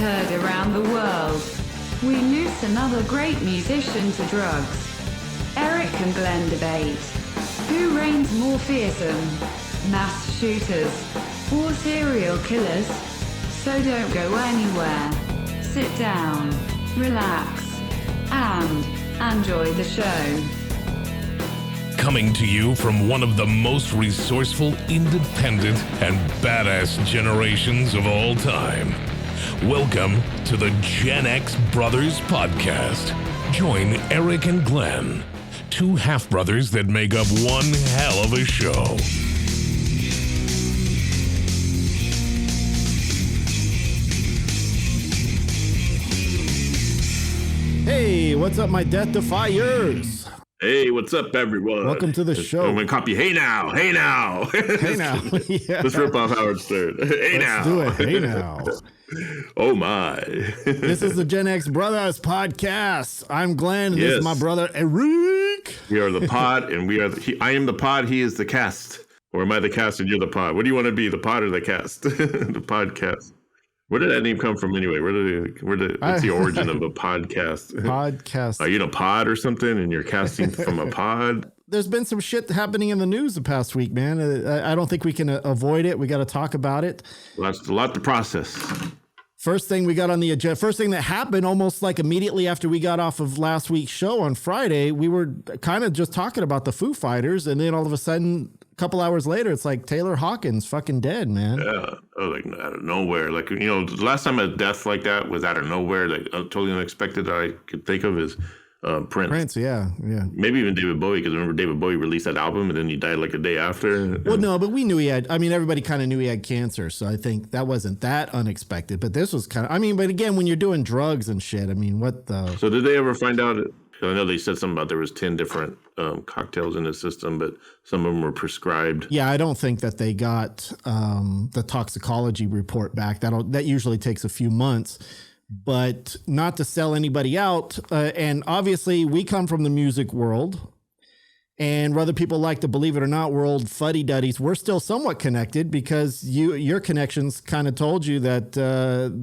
heard around the world. We lose another great musician to drugs. Erik and Glenn debate. Who reigns more fearsome? Mass shooters or serial killers? So don't go anywhere. Sit down, relax, and enjoy the show. Coming to you from one of the most resourceful, independent, and badass generations of all time. Welcome to the Gen X Brothers Podcast. Join Erik and Glenn, two half-brothers that make up one hell of a show. Hey, what's up, my Death Defiers? Hey, what's up, everyone? Welcome to the show. I'm going to copy, hey now. Hey now. Yeah. Let's rip off Howard Stern. Hey now. Let's do it. Hey now. Oh, my. This is the Gen X Brothers Podcast. I'm Glenn, and this is my brother, Erik. We are the pod, and we are I am the pod, he is the cast. Or am I the cast and you're the pod? What do you want to be, the pod or the cast? The podcast. Where did that name come from anyway? What's the origin of a podcast? Podcast. Are you in a pod or something and you're casting from a pod? There's been some shit happening in the news the past week, man. I don't think we can avoid it. We got to talk about it. Well, that's a lot to process. First thing we got on the agenda, first thing that happened almost like immediately after we got off of last week's show on Friday, we were kind of just talking about the Foo Fighters. And then all of a sudden, a couple hours later, it's like Taylor Hawkins fucking dead, man. Yeah, like out of nowhere. Like, you know, the last time a death like that was out of nowhere, like totally unexpected that I could think of is Prince. Prince, yeah. Maybe even David Bowie, because remember David Bowie released that album and then he died like a day after. Well, no, but we knew he had, everybody kind of knew he had cancer. So I think that wasn't that unexpected. But this was kind of, but again, when you're doing drugs and shit, what the. So did they ever find out? I know they said something about there was 10 different cocktails in the system, but some of them were prescribed. Yeah, I don't think that they got the toxicology report back. That usually takes a few months. But not to sell anybody out. And obviously, we come from the music world. And whether people like to believe it or not, we're old fuddy-duddies. We're still somewhat connected because your connections kind of told you that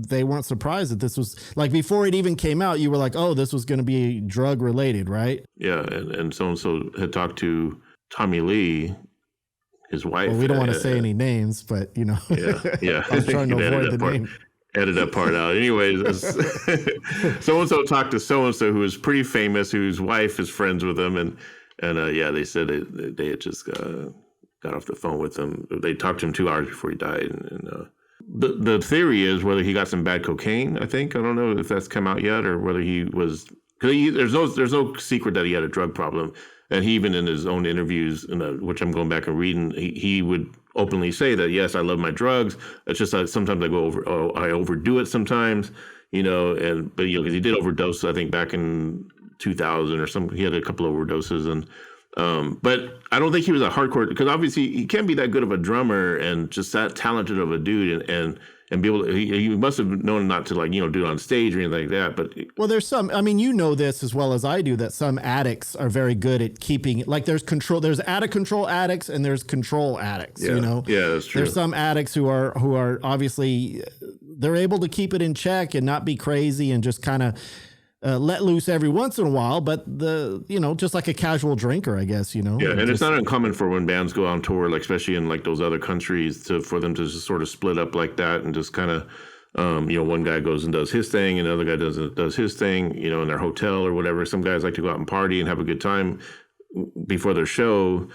they weren't surprised that this was, like, before it even came out, you were like, oh, this was going to be drug-related, right? Yeah, and so-and-so had talked to Tommy Lee, his wife. Well, we don't want to say any names, but, you know. Yeah. I was trying to avoid the name. Edit that part out. Anyways, so-and-so talked to so-and-so who is pretty famous, whose wife is friends with him. And they said they had just got off the phone with him. They talked to him 2 hours before he died. And the theory is whether he got some bad cocaine, I think. I don't know if that's come out yet or whether he was... Because there's no secret that he had a drug problem. And he even in his own interviews, which I'm going back and reading, he would openly say that, yes, I love my drugs. It's just that sometimes I I overdo it sometimes, but because he did overdose, I think back in 2000 or something, he had a couple of overdoses. And but I don't think he was a hardcore, because obviously he can't be that good of a drummer and just that talented of a dude and be able to, he must have known not to do it on stage or anything like that. But well, there's some, this as well as I do, that some addicts are very good at keeping it. Like there's out of control addicts and there's control addicts, Yeah, that's true. There's some addicts who are obviously, they're able to keep it in check and not be crazy and just kind of let loose every once in a while, but just like a casual drinker, I guess, Yeah, and it's not uncommon for when bands go on tour, like especially in like those other countries, for them to just sort of split up like that and just kind of, one guy goes and does his thing, and the other guy does his thing, in their hotel or whatever. Some guys like to go out and party and have a good time before their show.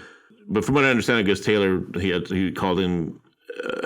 But from what I understand, I guess Taylor, he called in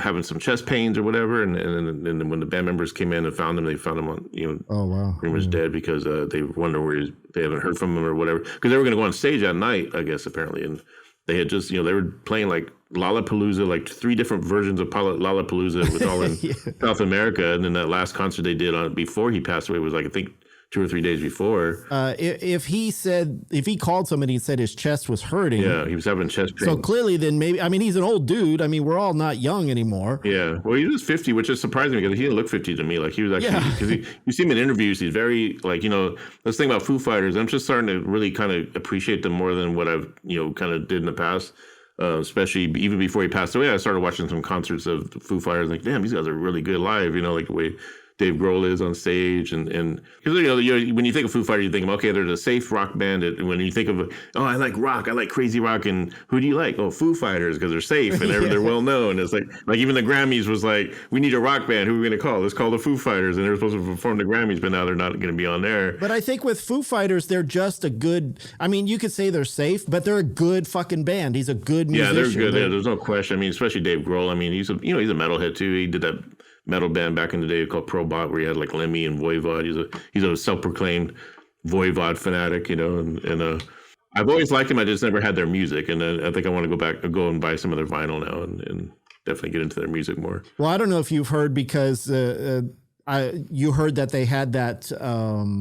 having some chest pains or whatever, and then when the band members came in and found him, they found him on oh wow, pretty much dead, because they wonder where they haven't heard from him or whatever, because they were going to go on stage that night, I guess, apparently, and they had just they were playing like Lollapalooza, like 3 different versions of Lollapalooza, with all in South America, and then that last concert they did before he passed away was like I think 2 or 3 days before. If he called somebody and said his chest was hurting. Yeah, he was having chest pain. So clearly then maybe, he's an old dude. We're all not young anymore. Yeah. Well, he was 50, which is surprising because he didn't look 50 to me. Like he was actually, because you see him in interviews, he's very let's think about Foo Fighters. I'm just starting to really kind of appreciate them more than what I've, kind of did in the past. Especially even before he passed away, I started watching some concerts of the Foo Fighters. Like, damn, these guys are really good live. Like the way Dave Grohl is on stage, and because when you think of Foo Fighters, you think, okay, they're a safe rock band. And when you think of, oh, I like rock, I like crazy rock, and who do you like? Oh, Foo Fighters, because they're safe and they're well known. It's like even the Grammys was like, we need a rock band. Who are we going to call? Let's call the Foo Fighters, and they're supposed to perform the Grammys, but now they're not going to be on there. But I think with Foo Fighters, they're just a good. I mean, you could say they're safe, but they're a good fucking band. He's a good musician. Yeah, they're good. There's no question. I mean, especially Dave Grohl. I mean, he's a metalhead too. He did that metal band back in the day called Probot, where he had like Lemmy and Voivod. He's a self-proclaimed Voivod fanatic, and I've always liked him. I just never had their music, and I think I want to go and buy some of their vinyl now and definitely get into their music more. Well, I don't know if you've heard, because you heard that they had that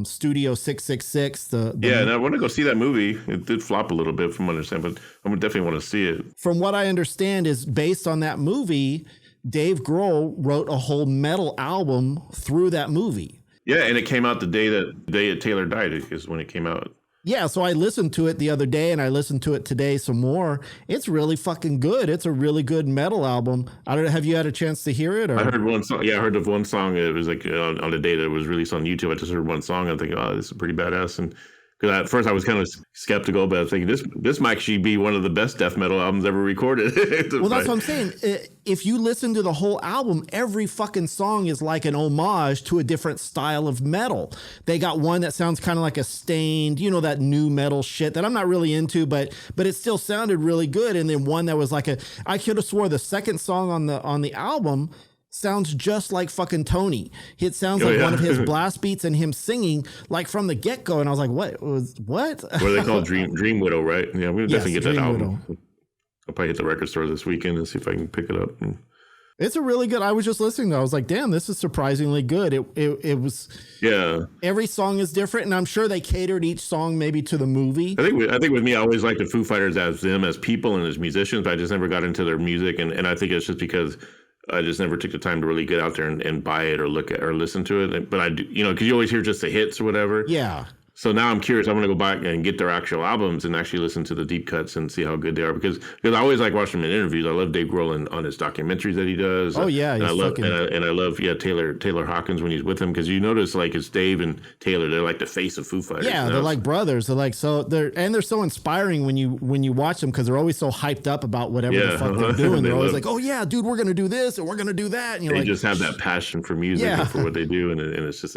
Studio 666. And I want to go see that movie. It did flop a little bit from what I understand, but I would definitely want to see it. From what I understand is based on that movie, Dave Grohl wrote a whole metal album through that movie. Yeah, and it came out the day that Taylor died is when it came out. Yeah, so I listened to it the other day, and I listened to it today some more. It's really fucking good. It's a really good metal album. I don't know. Have you had a chance to hear it? Or? I heard one song. Yeah, I heard of one song. It was like on the day that it was released on YouTube. I just heard one song. I'm thinking, oh, this is pretty badass. And because at first I was kind of skeptical, but I was thinking this might actually be one of the best death metal albums ever recorded. Well, that's what I'm saying. If you listen to the whole album, every fucking song is like an homage to a different style of metal. They got one that sounds kind of like a Stained, that new metal shit that I'm not really into, but it still sounded really good. And then one that was like I could have swore the second song on the album sounds just like fucking Tony. It sounds like one of his blast beats and him singing like from the get-go. And I was like, what? What are they called? Dream Widow, right? Yeah, we'll definitely get that album. Widow. I'll probably hit the record store this weekend and see if I can pick it up. It's a really good. I was just listening to it. I was like, damn, this is surprisingly good. It was. Yeah. Every song is different, and I'm sure they catered each song maybe to the movie. I think with me, I always liked the Foo Fighters as them as people and as musicians, but I just never got into their music, and I think it's just because I just never took the time to really get out there and buy it or look at or listen to it. But I do, because you always hear just the hits or whatever. Yeah. So now I'm curious. I'm going to go back and get their actual albums and actually listen to the deep cuts and see how good they are. Because I always like watching them in interviews. I love Dave Grohl on his documentaries that he does. Oh yeah, and I love Taylor Hawkins when he's with him, because you notice like it's Dave and Taylor. They're like the face of Foo Fighters. Yeah, they're like brothers. They're like they're so inspiring when you watch them, because they're always so hyped up about whatever the fuck they're doing. They're always like, oh yeah, dude, we're gonna do this and we're gonna do that. And they just have that passion for music and for what they do, and it's just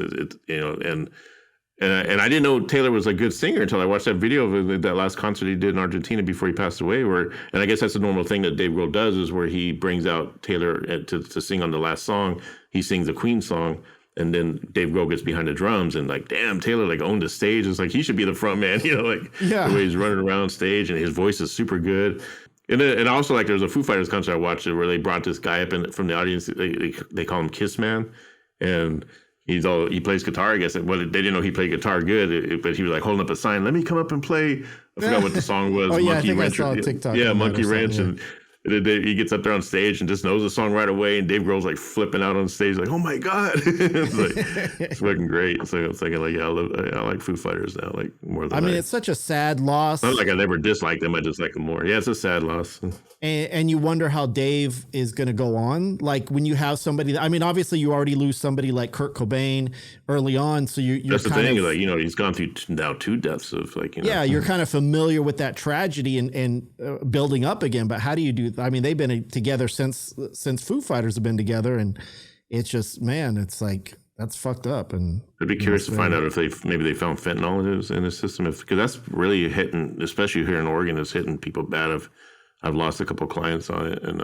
And I didn't know Taylor was a good singer until I watched that video of that last concert he did in Argentina before he passed away. And I guess that's a normal thing that Dave Grohl does, is where he brings out Taylor to sing on the last song. He sings a Queen song, and then Dave Grohl gets behind the drums, and like, damn, Taylor like owned the stage. It's like he should be the front man, the way he's running around stage, and his voice is super good. And also, like, there's a Foo Fighters concert I watched where they brought this guy up from the audience. They call him Kiss Man, and he plays guitar, I guess. Well, they didn't know he played guitar good, but he was like holding up a sign, "Let me come up and play." I forgot what the song was. Monkey Wrench. I saw a TikTok. Yeah, Monkey Wrench. And he gets up there on stage and just knows the song right away. And Dave Grohl's like flipping out on stage, like, "Oh my god!" It's fucking great. So I'm thinking, like, yeah, I like Foo Fighters now, like more than. I mean, it's such a sad loss. Not like I never disliked them. I just like them more. Yeah, it's a sad loss. And you wonder how Dave is going to go on. Like when you have somebody, I mean, obviously you already lose somebody like Kurt Cobain early on. So you're that's the thing, like, he's gone through now 2 deaths of like, Yeah, you're kind of familiar with that tragedy and building up again. But how do you do? I mean, they've been together since Foo Fighters have been together, and it's just, man, it's like, that's fucked up. And I'd be curious to find out if they found fentanyl in his system, because that's really hitting, especially here in Oregon, it's hitting people bad. I've lost a couple of clients on it, and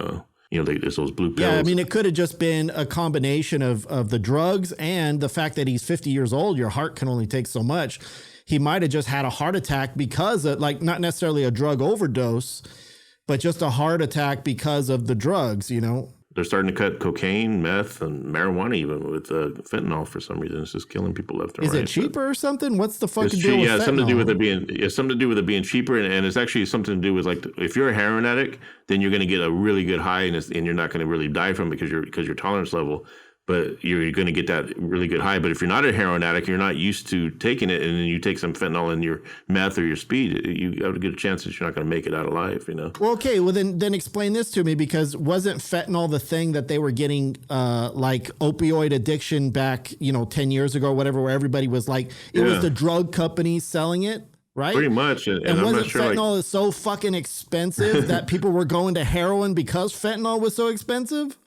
there's those blue pills. Yeah, I mean, it could have just been a combination of the drugs and the fact that he's 50 years old. Your heart can only take so much. He might have just had a heart attack because of, like, not necessarily a drug overdose, but just a heart attack because of the drugs. They're starting to cut cocaine, meth, and marijuana even with fentanyl for some reason. It's just killing people left and right. Is it cheaper or something? What's the fucking deal with fentanyl? Something to do with it being cheaper, and it's actually something to do with, like, if you're a heroin addict, then you're going to get a really good high, and you're not going to really die from it because your tolerance level. but you're going to get that really good high. But if you're not a heroin addict, you're not used to taking it, and then you take some fentanyl in your meth or your speed, you have a good chance that you're not going to make it out alive, you know? Well, okay. Well, then explain this to me, because wasn't fentanyl the thing that they were getting like opioid addiction back, 10 years ago or whatever, where everybody was like, it was the drug companies selling it? Right? Pretty much. And I'm wasn't not sure, fentanyl is so fucking expensive that people were going to heroin because fentanyl was so expensive?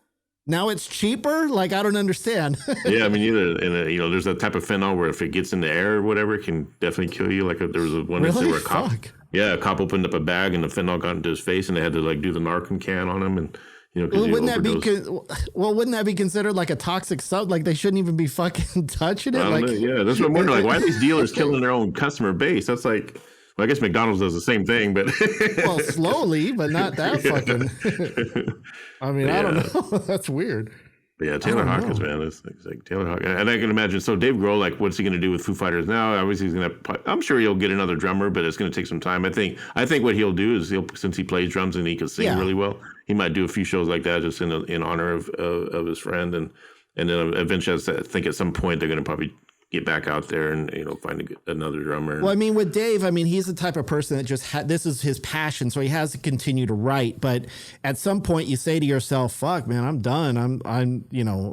Now it's cheaper? Like, I don't understand. Yeah, I mean, there's that type of fentanyl where if it gets in the air or whatever, it can definitely kill you. Like there was one really? Where a cop, Fuck. a cop opened up a bag and the fentanyl got into his face, and they had to like do the Narcan can on him, and well, wouldn't that be considered like a toxic sub? Like they shouldn't even be fucking touching it. Like, yeah, that's what I'm wondering. Like, why are these dealers killing their own customer base? That's like. Well, I guess McDonald's does the same thing, but well, slowly, but not that fucking. I mean, I don't know. That's weird. But yeah, Taylor Hawkins, man, it's like Taylor Hawkins, and I can imagine. So Dave Grohl, like, what's he going to do with Foo Fighters now? Obviously, he's going to. I'm sure he'll get another drummer, but it's going to take some time. I think what he'll do is since he plays drums and he can sing really well, he might do a few shows like that just in honor of his friend, and then eventually, I think at some point they're going to probably get back out there and find another drummer. Well, I mean, with Dave, he's the type of person that just this is his passion, so he has to continue to write. But at some point, you say to yourself, "Fuck, man, I'm done. I'm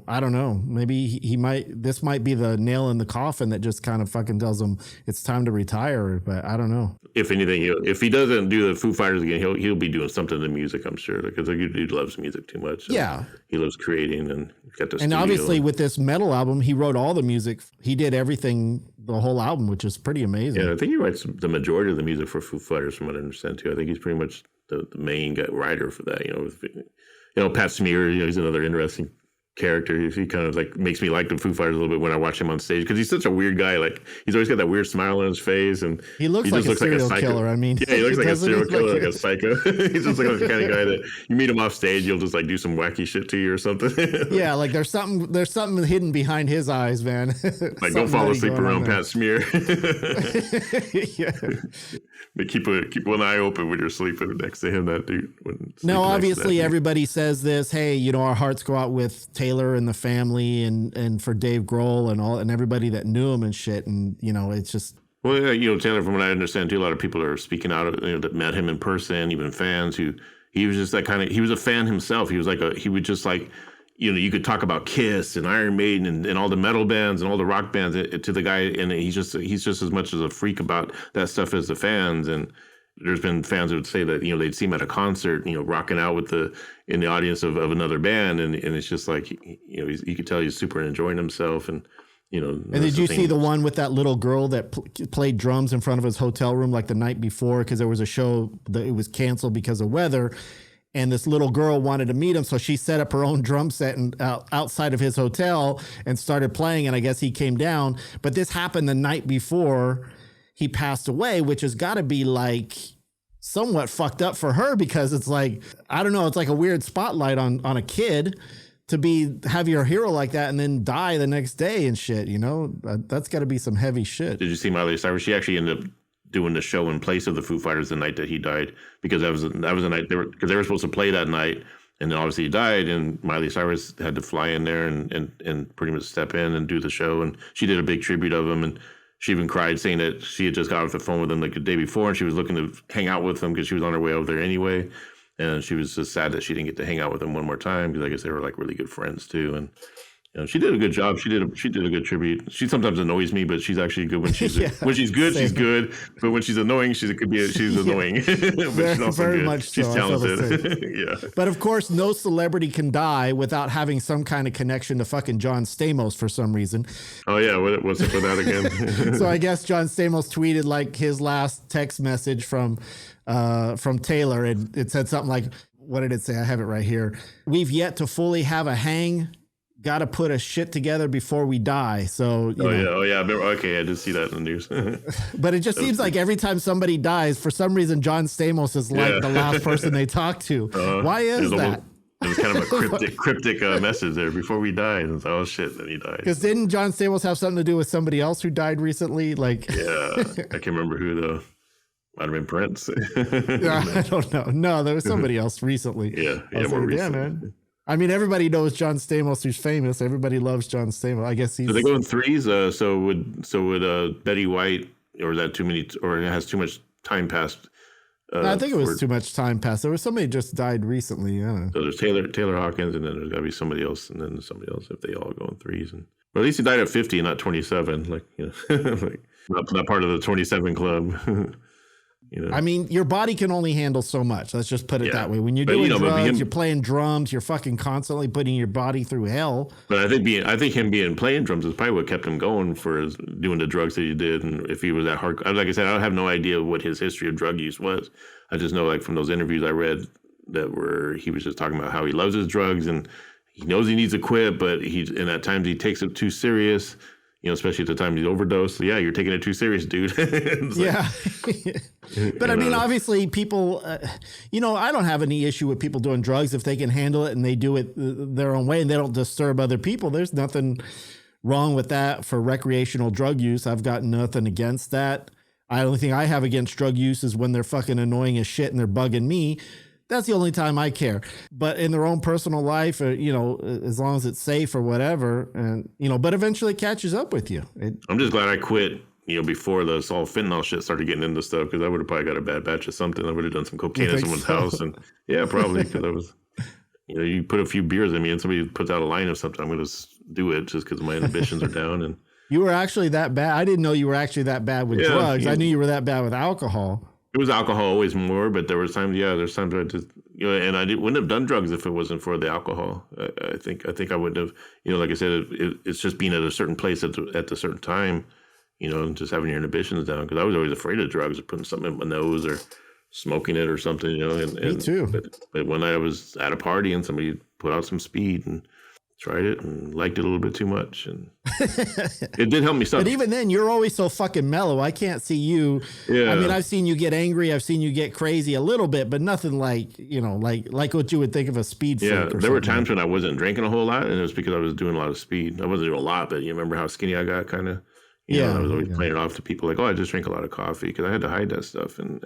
I don't know. Maybe this might be the nail in the coffin that just kind of fucking tells him it's time to retire." But I don't know. If anything, if he doesn't do the Foo Fighters again, he'll be doing something to music, I'm sure, because the dude loves music too much. Yeah, he loves creating and got the. And obviously, with this metal album, he wrote all the music. He did everything, the whole album, which is pretty amazing. Yeah, I think he writes the majority of the music for Foo Fighters, from what I understand too. I think he's pretty much the main writer for that. Pat Smear, he's another interesting character. He kind of like makes me like the Foo Fighters a little bit when I watch him on stage, because he's such a weird guy. Like, he's always got that weird smile on his face, and he looks like a serial killer. I mean, yeah, he looks like a serial killer, like a psycho. He's just like the kind of guy that you meet him off stage, he'll just like do some wacky shit to you or something. Yeah, like there's something hidden behind his eyes, man. Like, don't fall asleep around Pat Smear. Yeah. But keep one eye open when you're sleeping next to him. That dude. No, obviously everybody says this. Hey, our hearts go out with Taylor and the family, and for Dave Grohl and everybody that knew him and shit. And it's just. Well, yeah, Taylor, from what I understand too, a lot of people are speaking out that met him in person, even fans he was just that kind of. He was a fan himself. He was he would just like. You could talk about Kiss and Iron Maiden and all the metal bands and all the rock bands to the guy, and he's just as much as a freak about that stuff as the fans. And there's been fans that would say that they'd see him at a concert, rocking out in the audience of another band, and it's just like you could tell he's super enjoying himself. And and did you see the one with that little girl that played drums in front of his hotel room like the night before, because there was a show that it was canceled because of weather? And this little girl wanted to meet him, so she set up her own drum set outside of his hotel and started playing, and I guess he came down. But this happened the night before he passed away, which has got to be like somewhat fucked up for her, because it's like, I don't know, it's like a weird spotlight on a kid to have your hero like that and then die the next day and shit, That's got to be some heavy shit. Did you see Miley Cyrus? She actually ended up doing the show in place of the Foo Fighters the night that he died, because that was the night they were supposed to play that night, and then obviously he died, and Miley Cyrus had to fly in there and pretty much step in and do the show, and she did a big tribute of him, and she even cried, saying that she had just got off the phone with him like the day before, and she was looking to hang out with him because she was on her way over there anyway, and she was just sad that she didn't get to hang out with him one more time, because I guess they were like really good friends too. And she did a good job. She did a good tribute. She sometimes annoys me, but she's actually good when she's when she's good. Same. She's good, but when she's annoying, she's annoying. But she's also very good. much so. She's talented. Yeah. But of course, no celebrity can die without having some kind of connection to fucking John Stamos for some reason. Oh yeah, what's up with that again? So I guess John Stamos tweeted like his last text message from Taylor, and it said something like, what did it say? I have it right here. "We've yet to fully have a hang. Got to put a shit together before we die." So, yeah. Okay, I did see that in the news. But it just seems like every time somebody dies, for some reason, John Stamos is like the last person they talk to. Why is that? It was kind of a cryptic message there. "Before we died." And it's like, oh shit, then he died. Because didn't John Stamos have something to do with somebody else who died recently? Like, yeah, I can't remember who though. Might have been Prince. I don't know. No, there was somebody else recently. More recently. Man. I mean, everybody knows John Stamos, who's famous. Everybody loves John Stamos. I guess he's. Do they go in threes? So would Betty White, or is that too many, or it has too much time passed? No, I think it was too much time passed. There was somebody just died recently. Yeah. So there's Taylor Hawkins, and then there's got to be somebody else, and then somebody else if they all go in threes. And well, at least he died at 50, not 27. Like, you know, like not part of the 27 club. You know? I mean, your body can only handle so much. Let's just put it that way. When you're doing drugs, you're playing drums, you're fucking constantly putting your body through hell. But I think him playing drums is probably what kept him going for doing the drugs that he did. And if he was that hard, like I said, I have no idea what his history of drug use was. I just know, like, from those interviews I read he was just talking about how he loves his drugs and he knows he needs to quit, but and at times he takes it too serious. You know, especially at the time he overdosed. So, yeah, you're taking it too serious, dude. Yeah. But I mean, obviously people, you know, I don't have any issue with people doing drugs if they can handle it and they do it their own way and they don't disturb other people. There's nothing wrong with that for recreational drug use. I've got nothing against that. The only thing I have against drug use is when they're fucking annoying as shit and they're bugging me. That's the only time I care. But in their own personal life, you know, as long as it's safe or whatever, and, you know, but eventually it catches up with you. I'm just glad I quit, you know, before this all fentanyl shit started getting into stuff, because I would have probably got a bad batch of something. I would have done some cocaine at someone's house. And yeah, probably, because I was, you know, you put a few beers in me and somebody puts out a line of something, I'm going to do it just because my inhibitions are down. And you were actually that bad. I didn't know you were actually that bad with drugs. Yeah. I knew you were that bad with alcohol. It was alcohol always more, but there was times, there's times I just, you know, and I wouldn't have done drugs if it wasn't for the alcohol. I think I wouldn't have, you know, like I said, it's just being at a certain place at the certain time, you know, and just having your inhibitions down. Because I was always afraid of drugs, or putting something in my nose or smoking it or something, you know. Me too. But when I was at a party and somebody put out some speed and tried it and liked it a little bit too much, and it did help me stop. But even then, you're always so fucking mellow. I can't see you. Yeah. I mean, I've seen you get angry. I've seen you get crazy a little bit, but nothing like, you know, like what you would think of a speed freak. Yeah, there were times when I wasn't drinking a whole lot, and it was because I was doing a lot of speed. I wasn't doing a lot, but you remember how skinny I got, kind of. You know, I was always playing it off to people like, oh, I just drank a lot of coffee, because I had to hide that stuff, and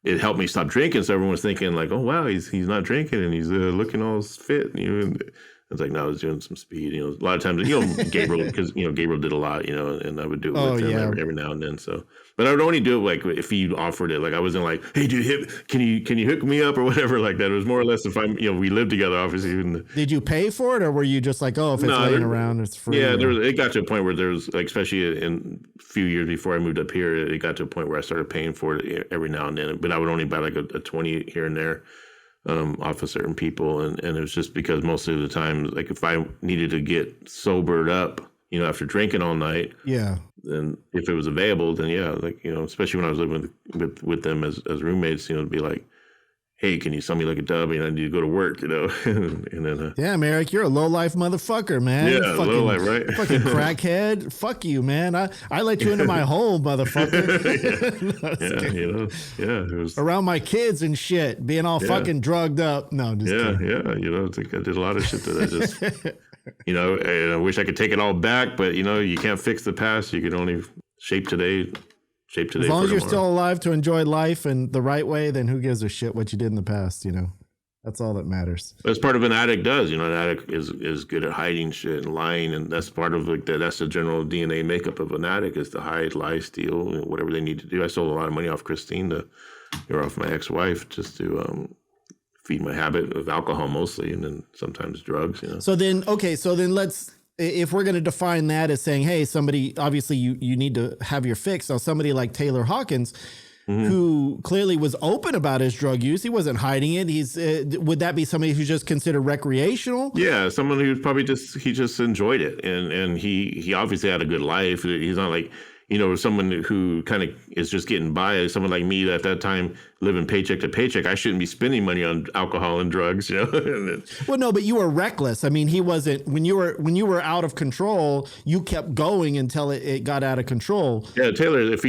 it helped me stop drinking. So everyone was thinking like, oh wow, he's not drinking and he's looking all fit, you know. And it's like, no, I was doing some speed, you know. A lot of times, you know, Gabriel, because, you know, Gabriel did a lot, you know, and I would do it with him every now and then. So, but I would only do it like if he offered it. Like, I wasn't like, hey, dude, can you hook me up or whatever like that. It was more or less if I'm, you know, we lived together, obviously. Did you pay for it, or were you just like, oh, if it's laying around, it's free? Yeah, it got to a point where there was, like, especially in a few years before I moved up here, it got to a point where I started paying for it every now and then. But I would only buy like a 20 here and there. Off of certain people, and it was just because most of the time, like, if I needed to get sobered up, you know, after drinking all night, then if it was available, then like, you know, especially when I was living with them as roommates, you know, it'd be like, hey, can you sell me like a dub? You know, I need to go to work, you know. And then damn, Eric, you're a low life motherfucker, man. Yeah, low life, right? Fucking crackhead. Fuck you, man. I let you into my home, motherfucker. It was around my kids and shit, being all fucking drugged up. No, just kidding. You know, I think I did a lot of shit that I just, you know, and I wish I could take it all back, but, you know, you can't fix the past. You can only shape today. As long as you're still alive to enjoy life and the right way, then who gives a shit what you did in the past, you know? That's all that matters. That's part of an addict does, you know. An addict is good at hiding shit and lying, and that's part of like that's the general DNA makeup of an addict, is to hide, lie, steal, you know, whatever they need to do. I stole a lot of money off Christine off my ex-wife, just to feed my habit of alcohol mostly, and then sometimes drugs, you know. So then let's, if we're going to define that as saying, hey, somebody, obviously you need to have your fix. So somebody like Taylor Hawkins, who clearly was open about his drug use, he wasn't hiding it. Would that be somebody who's just considered recreational? Yeah, someone who's probably just enjoyed it, and he obviously had a good life. He's not like, you know, someone who kind of is just getting by. Someone like me at that time, living paycheck to paycheck, I shouldn't be spending money on alcohol and drugs, you know. Well, no, but you were reckless. I mean, he wasn't. When you were out of control, you kept going until it got out of control. Yeah, Taylor, if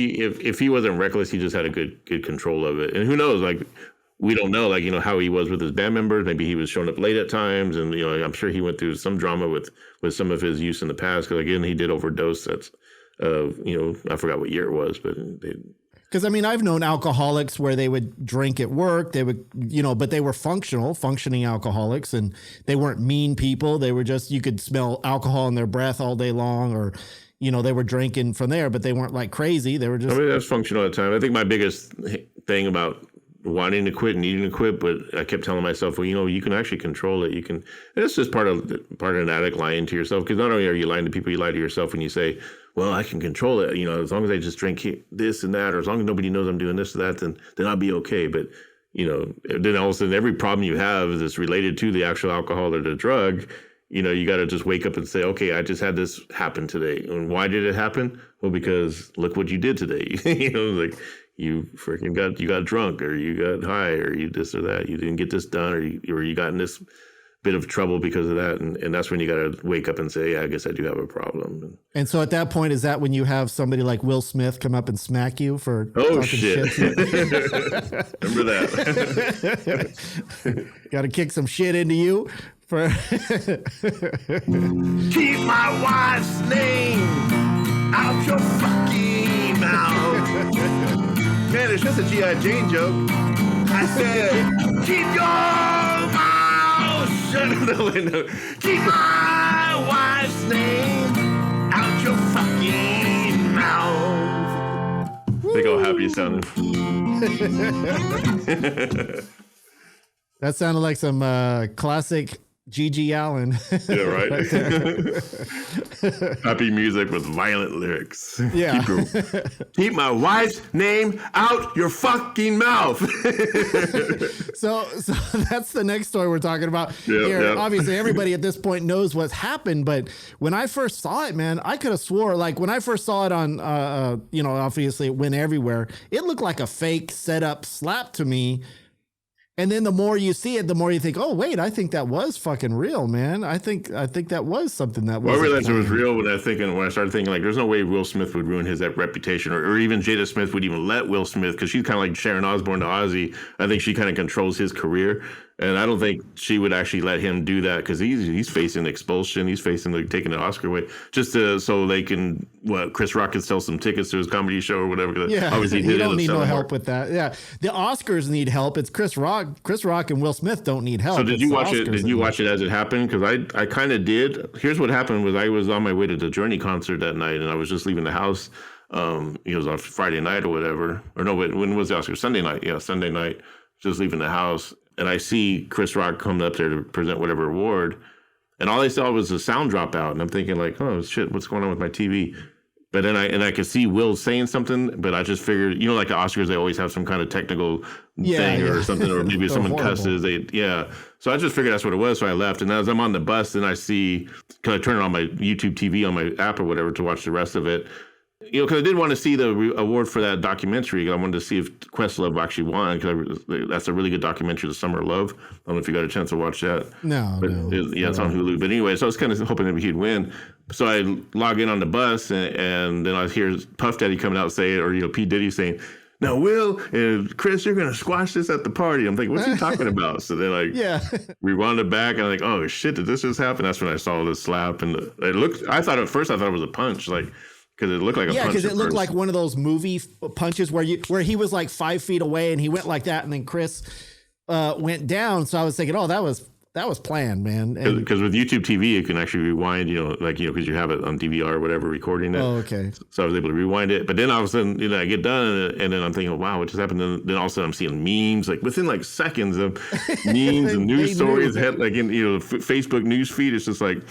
he wasn't reckless, he just had a good control of it. And who knows, like, we don't know, like, you know, how he was with his band members. Maybe he was showing up late at times, and, you know, I'm sure he went through some drama with some of his use in the past. Because again, he did overdose. That's you know, I forgot what year it was, but Because I mean, I've known alcoholics where they would drink at work, they would, but they were functioning alcoholics, and they weren't mean people. They were just, you could smell alcohol in their breath all day long, or, they were drinking from there, but they weren't like crazy. They were just. I mean, that's functional at the time. I think my biggest thing about wanting to quit and needing to quit, but I kept telling myself, well, you can actually control it. You can, and it's just part of an addict lying to yourself. Because not only are you lying to people, you lie to yourself when you say, well, I can control it. As long as I just drink this and that, or as long as nobody knows I'm doing this or that, then I'll be okay. But, then all of a sudden every problem you have is related to the actual alcohol or the drug. You got to just wake up and say, okay, I just had this happen today. And why did it happen? Well, because look what you did today. Like you freaking got drunk, or you got high, or you this or that. You didn't get this done, or you got in this bit of trouble because of that. And that's when you got to wake up and say, yeah, I guess I do have a problem. And so at that point, is that when you have somebody like Will Smith come up and smack you for oh, talking shit. Remember that. Got to kick some shit into you for keep my wife's name out your fucking mouth. Man, it's just a G.I. Jane joke. I said, keep your mouth shut. No. Keep my wife's name out your fucking mouth. Think how happy you sounded. That sounded like some classic G.G. Allen. Yeah, right. Happy music with violent lyrics. Yeah. Keep my wife's name out your fucking mouth. So that's the nenext story we're talking about. Here, obviously, everybody at this point knows what's happened. But when I first saw it, man, I could have swore, like when I first saw it on, obviously it went everywhere. It looked like a fake setup slap to me. And then the more you see it, the more you think, oh, wait, I think that was fucking real, man. I think that was something that was. Well, I realized it was real when I started thinking, like, there's no way Will Smith would ruin his reputation, or even Jada Smith would even let Will Smith, because she's kind of like Sharon Osbourne to Ozzy. I think she kind of controls his career. And I don't think she would actually let him do that, because he's facing expulsion. He's facing taking an Oscar away, just so they can, Chris Rock can sell some tickets to his comedy show or whatever. Yeah, obviously he don't need no help with that. Yeah, the Oscars need help. It's Chris Rock. Chris Rock and Will Smith don't need help. So did you watch it? Did you watch it as it happened? Because I kind of did. Here's what happened: was I was on my way to the Journey concert that night, and I was just leaving the house. It was on Friday night or whatever. Or no, when was the Oscar? Sunday night. Yeah, Sunday night. Just leaving the house. And I see Chris Rock come up there to present whatever award. And all I saw was the sound drop out. And I'm thinking like, oh, shit, what's going on with my TV? But then I could see Will saying something, but I just figured, like the Oscars, they always have some kind of technical thing or something, or maybe someone horrible. Cusses. So I just figured that's what it was. So I left. And as I'm on the bus, then I see, because I turn it on my YouTube TV on my app or whatever to watch the rest of it. Because I did want to see the award for that documentary. I wanted to see if Questlove actually won, because that's a really good documentary, The Summer of Love. I don't know if you got a chance to watch that. No. It's on Hulu. But anyway, so I was kind of hoping that he'd win. So I log in on the bus, and then I hear Puff Daddy coming out saying, or P. Diddy saying, "Now, Will and Chris, you're going to squash this at the party." I'm thinking, what's he talking about? So then rewound it back, and I'm like, oh, shit, did this just happen? That's when I saw the slap. And I thought at first it was a punch, because it looked like a punch. Yeah, because it looked like one of those movie punches where he was like 5 feet away and he went like that, and then Chris went down. So I was thinking, oh, that was planned, man. Because with YouTube TV, you can actually rewind, because you have it on DVR or whatever, recording it. Oh, okay. So I was able to rewind it. But then all of a sudden, I get done, and then I'm thinking, wow, what just happened? And then all of a sudden I'm seeing memes, within seconds of memes and news stories, Facebook news feed. It's just like,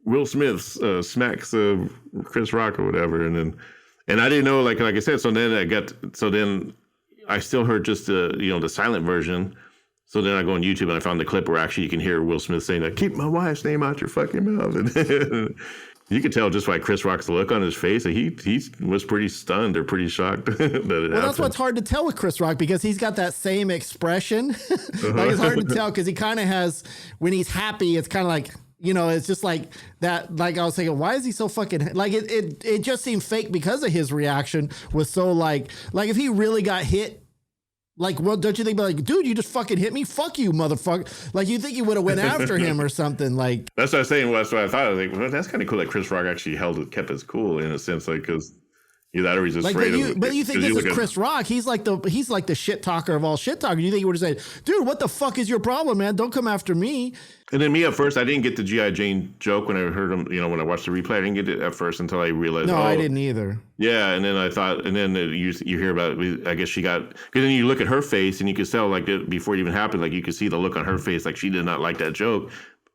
Will Smith smacks Chris Rock or whatever, and I didn't know, like I said. So then I still heard just the silent version. So then I go on YouTube and I found the clip where actually you can hear Will Smith saying that, "Keep my wife's name out your fucking mouth." And you could tell just by Chris Rock's look on his face that he was pretty stunned or pretty shocked that it happened. That's what's hard to tell with Chris Rock, because he's got that same expression. It's hard to tell because he kind of has, when he's happy, it's kind of like, it's just like that. Like I was thinking, why is he so fucking it just seemed fake because of his reaction was so like if he really got hit, well, don't you think, like, dude, you just fucking hit me? Fuck you, motherfucker. Like, you think you would have went after him or something? Like, that's what I was saying. That's what I thought. I was like, well, that's kind of cool that Chris Rock actually kept his cool in a sense, because Either that or he's just Like, afraid of it. but you think 'Cause this you is look at- Chris Rock? He's like the shit talker of all shit talkers. You think he would have said, "Dude, what the fuck is your problem, man? Don't come after me." And then me at first, I didn't get the G.I. Jane joke when I heard him. When I watched the replay, I didn't get it at first until I realized. No, I didn't either. Yeah, and then I thought, and then you hear about, I guess she got, because then you look at her face and you could tell, like, before it even happened, like, you could see the look on her face, like she did not like that joke.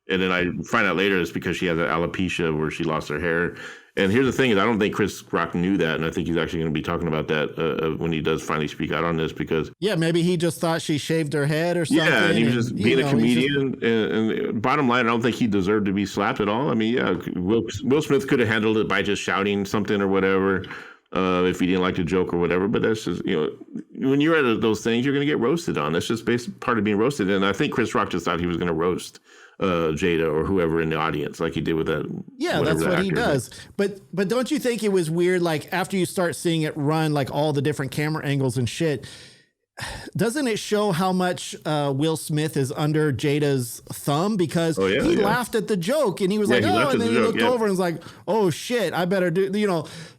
And then I find out later it's because she has an alopecia where she lost her hair. And here's the thing is, I don't think Chris Rock knew that, and I think he's actually going to be talking about that when he does finally speak out on this, because maybe he just thought she shaved her head or something. Yeah, and he was just being a comedian. And bottom line, I don't think he deserved to be slapped at all. I mean, yeah, Will Smith could have handled it by just shouting something or whatever, if he didn't like the joke or whatever. But that's just, when you're at those things, you're going to get roasted on. That's just part of being roasted. And I think Chris Rock just thought he was going to roast Jada or whoever in the audience, like he did with that. Yeah, that's what he does. But don't you think it was weird? Like, after you start seeing it run, like all the different camera angles and shit, doesn't it show how much Will Smith is under Jada's thumb? Because he laughed at the joke and he was like, oh, and then he looked over and was like, oh shit, I better do,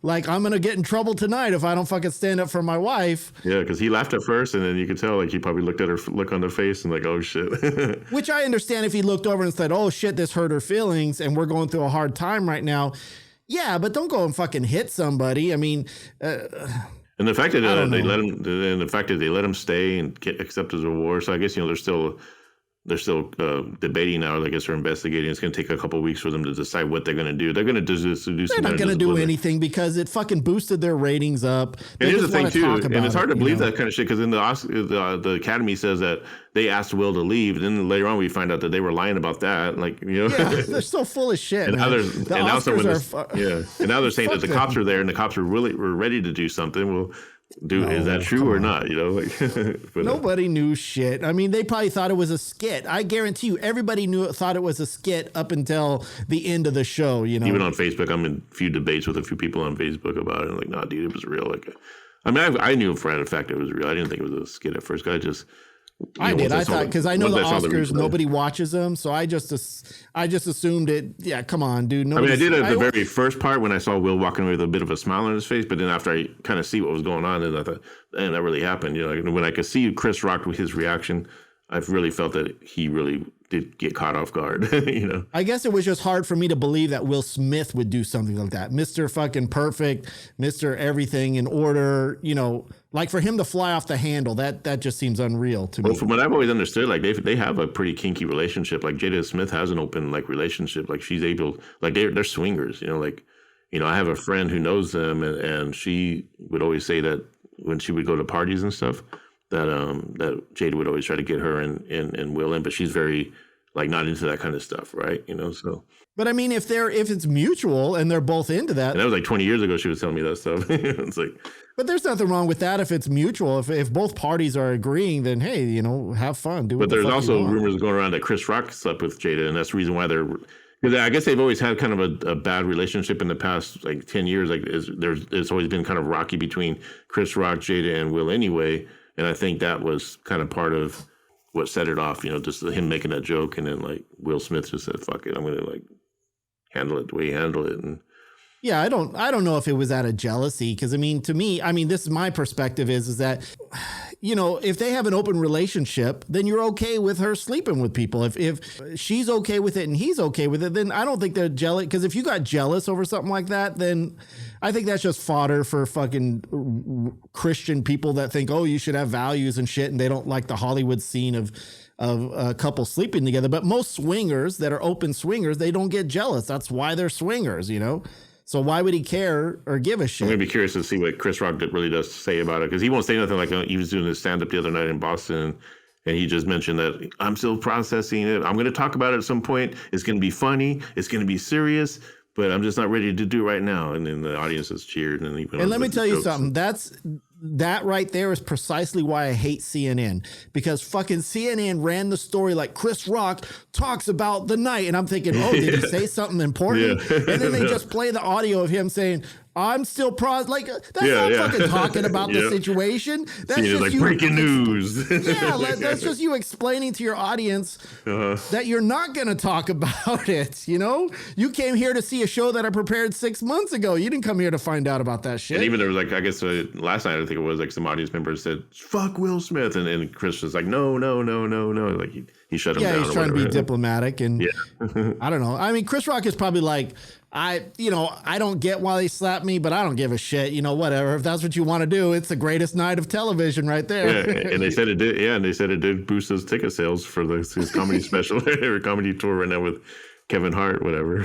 like, I'm going to get in trouble tonight if I don't fucking stand up for my wife. Yeah, because he laughed at first and then you could tell, like, he probably looked at her look on her face and like, oh shit. Which I understand if he looked over and said, oh shit, this hurt her feelings and we're going through a hard time right now. Yeah, but don't go and fucking hit somebody. I mean, and the fact that they let him stay and accept his reward. So I guess they're still debating now. I guess they're investigating. It's going to take a couple of weeks for them to decide what they're going to do. They're going to do. They're not going to do anything because it fucking boosted their ratings up. And here's the thing too, and it's hard to believe that kind of shit because in the Academy says that they asked Will to leave, and then later on we find out that they were lying about that. Like, they're so full of shit. And now they're saying that the cops are there and the cops were ready to do something. Well, is that true or not? But, nobody knew shit. I mean, they probably thought it was a skit. I guarantee you, everybody thought it was a skit up until the end of the show. Even on Facebook, I'm in a few debates with a few people on Facebook about it. I'm like, nah, dude, it was real. Like, I mean, I knew for a fact it was real. I didn't think it was a skit at first. I did. I thought, because I know the Oscars, nobody watches them, so I just assumed it. Yeah, come on, dude. I did at the very first part when I saw Will walking away with a bit of a smile on his face, but then after I kind of see what was going on, and I thought, man, that really happened. When I could see Chris Rock with his reaction, I've really felt that he really did get caught off guard. I guess it was just hard for me to believe that Will Smith would do something like that. Mr. fucking perfect, Mr. everything in order, like for him to fly off the handle, that just seems unreal to me. Well, from what I've always understood, like they have a pretty kinky relationship. Like Jada Smith has an open relationship. Like she's able, like they're swingers, I have a friend who knows them and she would always say that when she would go to parties and stuff, that Jada would always try to get her and Will in, but she's very not into that kind of stuff, right? So. But I mean, if it's mutual and they're both into that, and that was 20 years ago. She was telling me that stuff. It's like, but there's nothing wrong with that if it's mutual. If both parties are agreeing, then hey, have fun. But there's also rumors going around that Chris Rock slept with Jada, and that's the reason why because I guess they've always had kind of a bad relationship in the past 10 years. It's always been kind of rocky between Chris Rock, Jada, and Will anyway. And I think that was kind of part of what set it off, just him making that joke. And then Will Smith just said, fuck it, I'm going to handle it the way he handled it. And yeah, I don't know if it was out of jealousy. Cause to me, this is my perspective is that, if they have an open relationship, then you're okay with her sleeping with people. If she's okay with it and he's okay with it, then I don't think they're jealous. Cause if you got jealous over something like that, then I think that's just fodder for fucking Christian people that think, oh, you should have values and shit. And they don't like the Hollywood scene of a couple sleeping together. But most swingers that are open swingers, they don't get jealous. That's why they're swingers, So why would he care or give a shit? I'm going to be curious to see what Chris Rock really does say about it, because he won't say nothing like he was doing his stand-up the other night in Boston, and he just mentioned that I'm still processing it. I'm going to talk about it at some point. It's going to be funny. It's going to be serious, but I'm just not ready to do it right now. And then the audience has cheered. And let me tell you something. That right there is precisely why I hate CNN, because fucking CNN ran the story like Chris Rock talks about the night. And I'm thinking, oh, did he say something important? Yeah. And then they just play the audio of him saying, I'm still like that's not fucking talking about the situation. That's just like you breaking news. That's just you explaining to your audience that you're not going to talk about it. You know, you came here to see a show that I prepared 6 months ago. You didn't come here to find out about that shit. And even there was like, I guess last night I think it was like some audience members said, "Fuck Will Smith," and Chris was like, "No." Like he shut him down. Yeah, he's trying to be diplomatic, and I don't know. I mean, Chris Rock is probably like, I don't get why they slapped me, but I don't give a shit. You know, whatever. If that's what you want to do, it's the greatest night of television right there. Yeah, and they said it did. Yeah, and they said it did boost his ticket sales for his comedy special or comedy tour right now with Kevin Hart, whatever.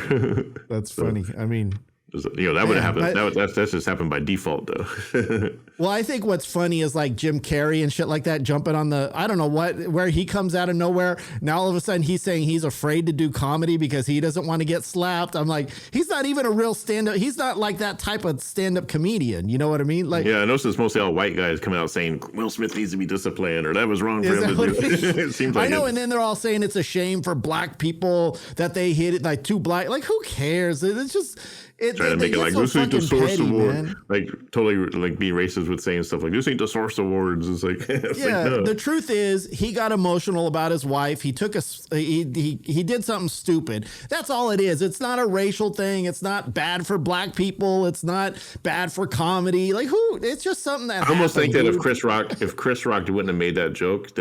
That's funny. I mean, that would have happened. That's just happened by default, though. Well, I think what's funny is like Jim Carrey and shit like that jumping on I don't know where he comes out of nowhere. Now all of a sudden he's saying he's afraid to do comedy because he doesn't want to get slapped. I'm like, he's not even a real stand-up. He's not like that type of stand-up comedian. You know what I mean? Like, yeah, I noticed it's mostly all white guys coming out saying Will Smith needs to be disciplined or that was wrong for him to do. It seems like I know, and then they're all saying it's a shame for black people that they hit it like too black. Like, who cares? It's just. Trying to make it like this ain't the Source Award, like totally like be racist with saying stuff like this ain't the Source Awards. It's like no. The truth is he got emotional about his wife. He took he did something stupid. That's all it is. It's not a racial thing. It's not bad for black people. It's not bad for comedy. Like it's just something that I almost think that if Chris Rock wouldn't have made that joke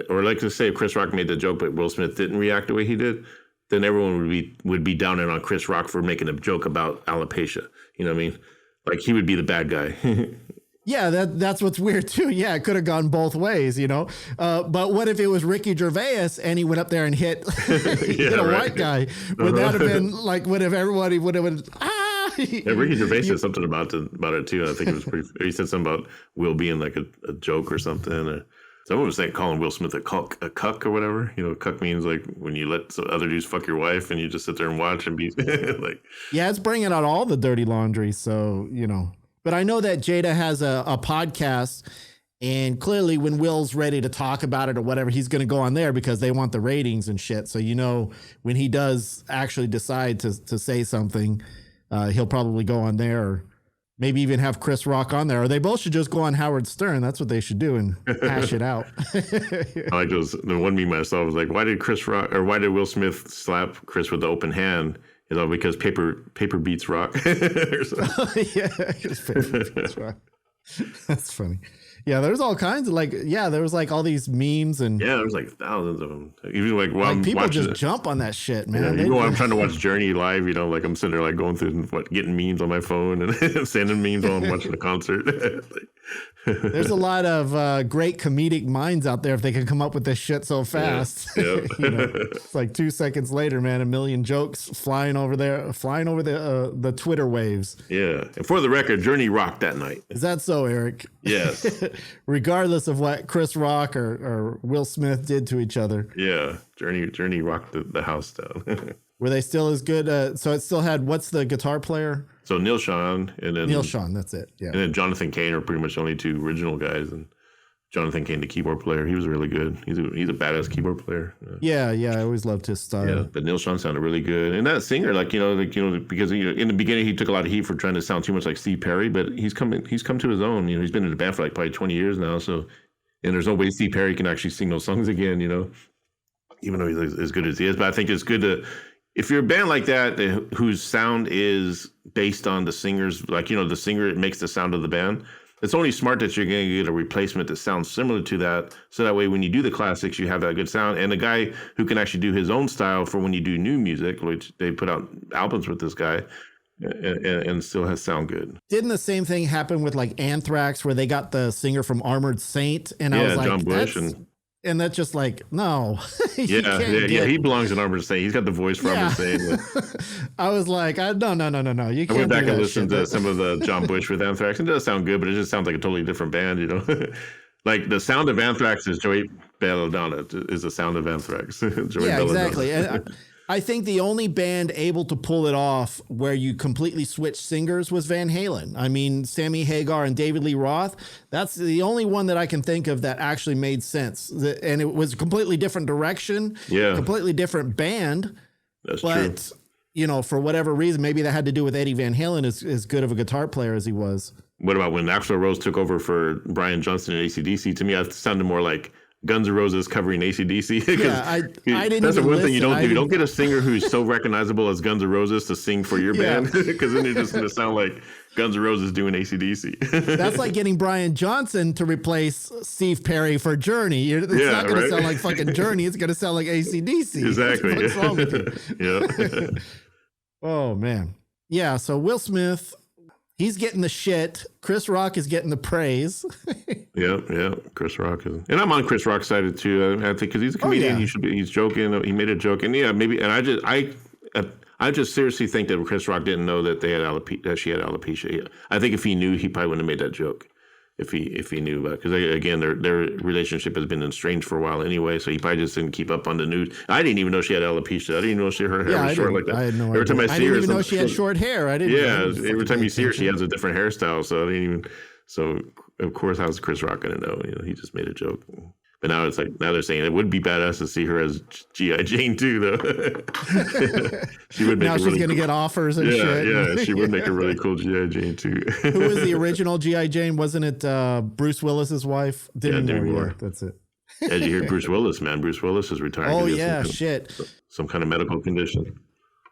or like to say if Chris Rock made the joke but Will Smith didn't react the way he did, then everyone would be downing on Chris Rock for making a joke about alopecia. You know what I mean? Like he would be the bad guy. Yeah, that's what's weird too. Yeah, it could have gone both ways, you know. But what if it was Ricky Gervais and he went up there and hit a white guy? Would that have been like? Would have everybody would have been Yeah, Ricky Gervais said something about it too. I think it was pretty. He said something about Will being like a joke or something. Someone was saying calling Will Smith a cuck or whatever. You know, cuck means like when you let some other dudes fuck your wife and you just sit there and watch and be like. Yeah, it's bringing out all the dirty laundry. So, you know, but I know that Jada has a podcast and clearly when Will's ready to talk about it or whatever, he's going to go on there because they want the ratings and shit. So, you know, when he does actually decide to say something, he'll probably go on there or maybe even have Chris Rock on there, or they both should just go on Howard Stern. That's what they should do and hash it out. I like those. The one meme I saw was like, why did Will Smith slap Chris with the open hand? You know, because paper beats rock. Yeah, because paper beats rock. That's funny. Yeah, there's all kinds of there was like all these memes and there was like thousands of them. Even like while I'm people watching just jump on that shit, man. Yeah, even while I'm trying to watch Journey live, you know, like I'm sitting there like going through getting memes on my phone and sending memes while I'm watching the concert. There's a lot of great comedic minds out there if they can come up with this shit so fast. Yeah. You know, it's like 2 seconds later, man, a million jokes flying over the Twitter waves. Yeah, and for the record, Journey rocked that night. Is that so, Eric? Yes. Regardless of what Chris Rock or Will Smith did to each other. Yeah, Journey rocked the house down. Were they still as good? So it still had, what's the guitar player? So Neil Sean and then Neil Sean, that's it. Yeah. And then Jonathan Cain are pretty much the only two original guys. And Jonathan Cain, the keyboard player, he was really good. He's a badass keyboard player. Yeah. I always loved his style. Yeah, but Neil Sean sounded really good. And that singer, because in the beginning he took a lot of heat for trying to sound too much like Steve Perry, but he's come to his own. You know, he's been in the band for like probably 20 years now. So, and there's no way Steve Perry can actually sing those songs again. You know, even though he's as good as he is. But I think it's good to. If you're a band like that whose sound is based on the singers, like, you know, the singer makes the sound of the band, it's only smart that you're going to get a replacement that sounds similar to that. So that way, when you do the classics, you have that good sound. And a guy who can actually do his own style for when you do new music, which they put out albums with this guy, and still sound good. Didn't the same thing happen with like Anthrax, where they got the singer from Armored Saint? And I was like, John Bush and that's just like, no. He belongs in Armored Saint. He's got the voice for Armored Saint. I was like, no. You can't. I went back and listened to some of the John Bush with Anthrax. It does sound good, but it just sounds like a totally different band, you know? Like the sound of Anthrax is Joey Belladonna is the sound of Anthrax. Exactly. And I think the only band able to pull it off where you completely switch singers was Van Halen. I mean, Sammy Hagar and David Lee Roth, that's the only one that I can think of that actually made sense. And it was a completely different direction, completely different band. That's true. for whatever reason, maybe that had to do with Eddie Van Halen as good of a guitar player as he was. What about when Axl Rose took over for Brian Johnson and AC/DC? To me, that sounded more like Guns N' Roses covering AC/DC. Yeah, I didn't. That's the one thing you don't do. You don't don't get a singer who's so recognizable as Guns N' Roses to sing for your band, because then you're just going to sound like Guns N' Roses doing AC/DC. That's like getting Brian Johnson to replace Steve Perry for Journey. It's not going to sound like fucking Journey. It's going to sound like AC/DC. Exactly. What's wrong with you? Yeah. Oh man. Yeah. So Will Smith, he's getting the shit. Chris Rock is getting the praise. Yeah. Chris Rock is, and I'm on Chris Rock's side too. I think because he's a comedian, he's joking. He made a joke, and maybe. And I just seriously think that Chris Rock didn't know that that she had alopecia. I think if he knew, he probably wouldn't have made that joke. If he knew about, because again, their relationship has been estranged for a while anyway, so he probably just didn't keep up on the news. I didn't even know she had alopecia. I didn't even know her hair was short like that. I had no every idea. time I see her, didn't even know she had short hair. I didn't. Yeah, every time you see her, she has a different hairstyle. So I didn't even. So of course, how's Chris Rock gonna know? He just made a joke. But now it's like, now they're saying it would be badass to see her as G.I. Jane too, though. She would make now she's really going to get offers and shit. Yeah, she would make a really cool G.I. Jane too. Who was the original G.I. Jane? Wasn't it Bruce Willis's wife? Demi Moore. Yeah, that's it. Yeah, did you hear Bruce Willis, man? Bruce Willis is retired. Oh, yeah, Some kind of medical condition.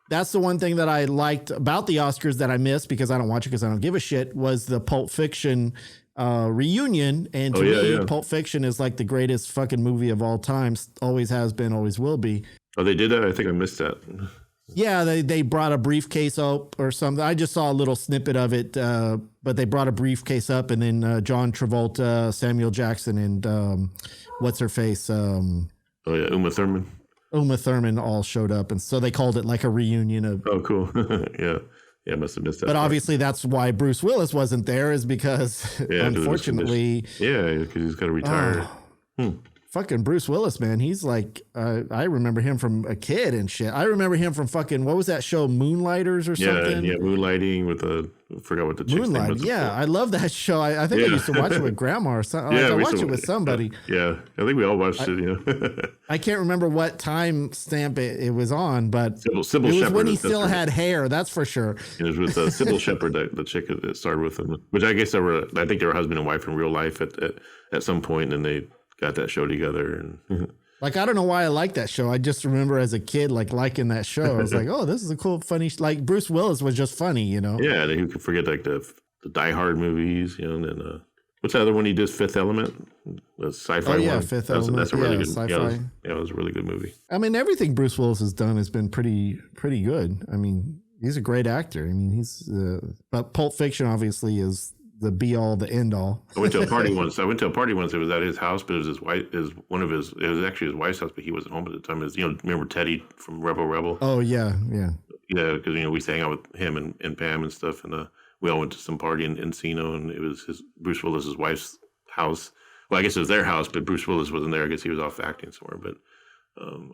That's the one thing that I liked about the Oscars that I missed because I don't watch it because I don't give a shit was the Pulp Fiction reunion. And to me, Pulp Fiction is like the greatest fucking movie of all time. Always has been, always will be. Oh, they did that? I think I missed that. Yeah, they brought a briefcase up or something. I just saw a little snippet of it, but they brought a briefcase up, and then John Travolta, Samuel Jackson, and what's her face? Uma Thurman. Uma Thurman all showed up, and so they called it like a reunion of. Oh, cool. Yeah, I must have missed that. But obviously, that's why Bruce Willis wasn't there, is because unfortunately, because he's got to retire. Fucking Bruce Willis, man. He's like, I remember him from a kid and shit. I remember him from fucking, what was that show, Moonlighters or something? Yeah, Moonlighting with I forgot what the chick's name was. Yeah, I love that show. I think I used to watch it with grandma or something. I watched it with somebody. Yeah, I think we all watched it. I can't remember what time stamp it was on, but Sybil it was Shepherd, when he still had hair. That's for sure. It was with Sybil Shepherd, the chick that started with him, which I guess I think they were husband and wife in real life at some point, and they got that show together. And like, I don't know why I like that show. I just remember as a kid, like, liking that show. I was like, oh, this is a cool, funny, like Bruce Willis was just funny, Yeah, and who could forget like the Die Hard movies, and then what's the other one he did? Fifth Element, the sci-fi one. Oh yeah, Fifth Element. That's a really good sci-fi. It was a really good movie. I mean, everything Bruce Willis has done has been pretty good. I mean, he's a great actor. I mean, but Pulp Fiction obviously is the be all, the end all. I went to a party once. It was at his house, but it was his wife. It was actually his wife's house, but he wasn't home at the time. It was, remember Teddy from Rebel? Oh yeah. Yeah, because we used to hang out with him and Pam and stuff, and we all went to some party in Encino, and it was Bruce Willis's wife's house. Well, I guess it was their house, but Bruce Willis wasn't there. I guess he was off acting somewhere, but.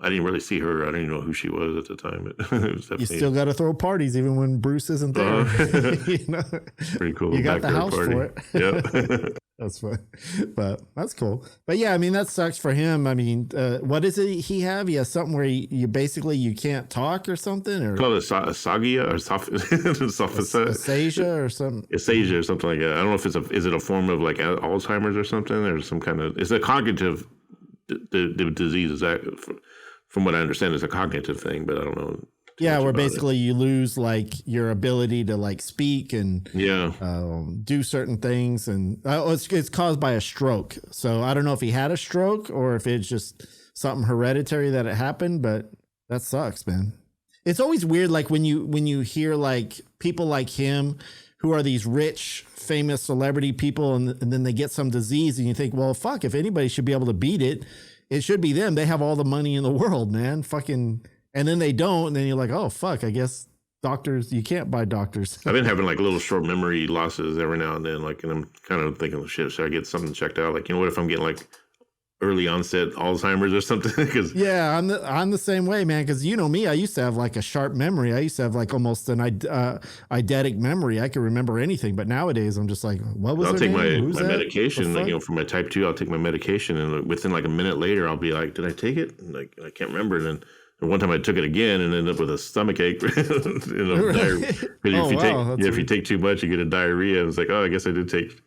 I didn't really see her. I didn't even know who she was at the time. It was you still got to throw parties even when Bruce isn't there. Pretty cool. You got the house party for it. Yep. That's fun. But that's cool. But yeah, I mean, that sucks for him. I mean, what is it he have? He has something where you basically you can't talk or something? Or called asagia or aphasia or something. Aphasia or something like that. I don't know if is it a form of like Alzheimer's or something, or some kind of, it's a cognitive the disease. Is that, from what I understand, is a cognitive thing, but I don't know. Yeah, where basically you lose like your ability to like speak and do certain things, and it's caused by a stroke. So I don't know if he had a stroke or if it's just something hereditary that it happened, but that sucks, man. It's always weird, like when you hear like people like him who are these rich, famous celebrity people, and then they get some disease, and you think, well, fuck, if anybody should be able to beat it, it should be them. They have all the money in the world, man. Fucking, and then they don't, and then you're like, oh, fuck, I guess doctors, you can't buy doctors. I've been having like little short memory losses every now and then, like, and I'm kind of thinking, shit, should I get something checked out? Like, what if I'm getting like early onset Alzheimer's or something? Because I'm the same way, man. Because me, I used to have like a sharp memory. I used to have like almost an eidetic memory. I could remember anything. But nowadays, I'm just like, what was? I'll take my medication. Like, for my type 2, I'll take my medication, and within like a minute later, I'll be like, did I take it? And like, I can't remember. And then And one time I took it again and ended up with a stomach ache. Diarrhea. If you take too much, you get a diarrhea. I was like, oh, I guess I did take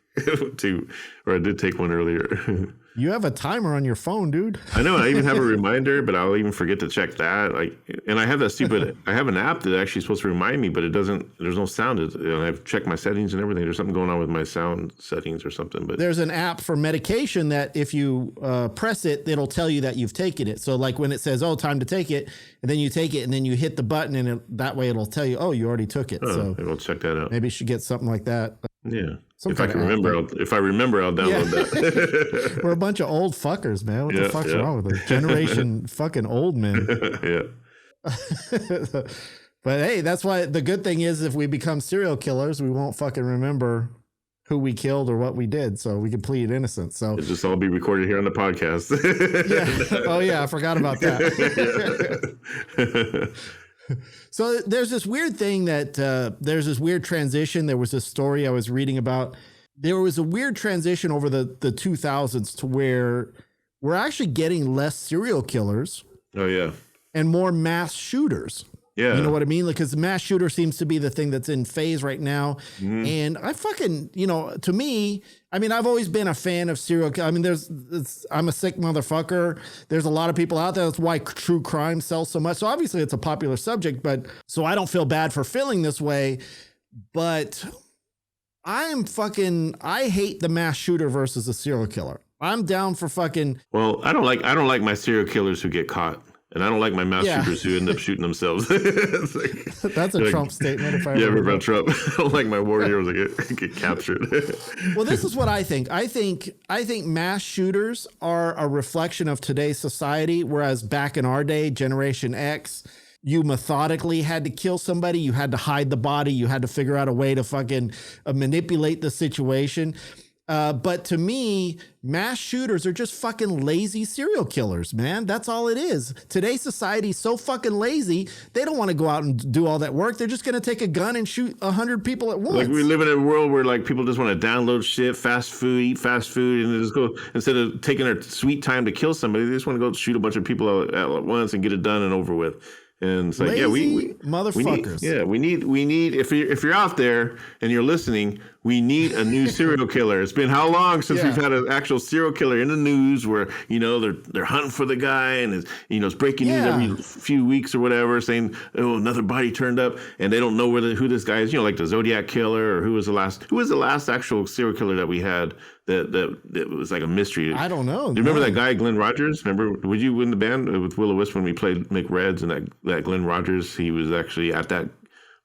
two, or I did take one earlier. You have a timer on your phone, dude. I know. I even have a reminder, but I'll even forget to check that. And I have that stupid. I have an app that actually is supposed to remind me, but it doesn't. There's no sound. I've checked my settings and everything. There's something going on with my sound settings or something. But there's an app for medication that if you press it, it'll tell you that you've taken it. So like when it says, "Oh, time to take it," and then you take it, and then you hit the button, and that way it'll tell you, "Oh, you already took it." So maybe I'll check that out. Maybe you should get something like that. Yeah. If I remember, I'll download that. We're a bunch of old fuckers, man. What the fuck's wrong with us? Generation fucking old men. Yeah. But hey, that's why the good thing is if we become serial killers, we won't fucking remember who we killed or what we did. So we can plead innocence. So it'll just all be recorded here on the podcast. Yeah. Oh yeah. I forgot about that. So there's this weird thing that there's this weird transition. There was this story I was reading about. There was a weird transition over the 2000s to where we're actually getting less serial killers. Oh, yeah. And more mass shooters. Yeah. You know what I mean? Because the mass shooter seems to be the thing that's in phase right now. Mm-hmm. And I fucking, to me, I mean, I've always been a fan of serial. I mean, I'm a sick motherfucker. There's a lot of people out there. That's why true crime sells so much. So obviously it's a popular subject, but so I don't feel bad for feeling this way, but I hate the mass shooter versus a serial killer. I'm down for fucking. Well, I don't like my serial killers who get caught. And I don't like my mass shooters who end up shooting themselves. That's a Trump statement. If I ever about Trump. I don't like my war heroes that get captured. Well, this is what I think. I think mass shooters are a reflection of today's society, whereas back in our day, Generation X, you methodically had to kill somebody. You had to hide the body. You had to figure out a way to fucking manipulate the situation. But to me, mass shooters are just fucking lazy serial killers, man. That's all it is. Today's society is so fucking lazy. They don't want to go out and do all that work. They're just going to take a gun and shoot 100 people at once. Like we live in a world where like people just want to download shit, fast food, eat fast food, and just go, instead of taking their sweet time to kill somebody, they just want to go shoot a bunch of people at once and get it done and over with. And it's like, lazy we motherfuckers. We need if you're out there and you're listening, we need a new serial killer. It's been how long since we've had an actual serial killer in the news where they're hunting for the guy and it's breaking news every few weeks or whatever, saying another body turned up and they don't know who this guy is. Like the Zodiac killer or who was the last actual serial killer that we had that was like a mystery. I don't know. Do you remember that guy Glenn Rogers? Remember, were you in the band with Will O Wisp when we played McReds and that Glenn Rogers? He was actually at that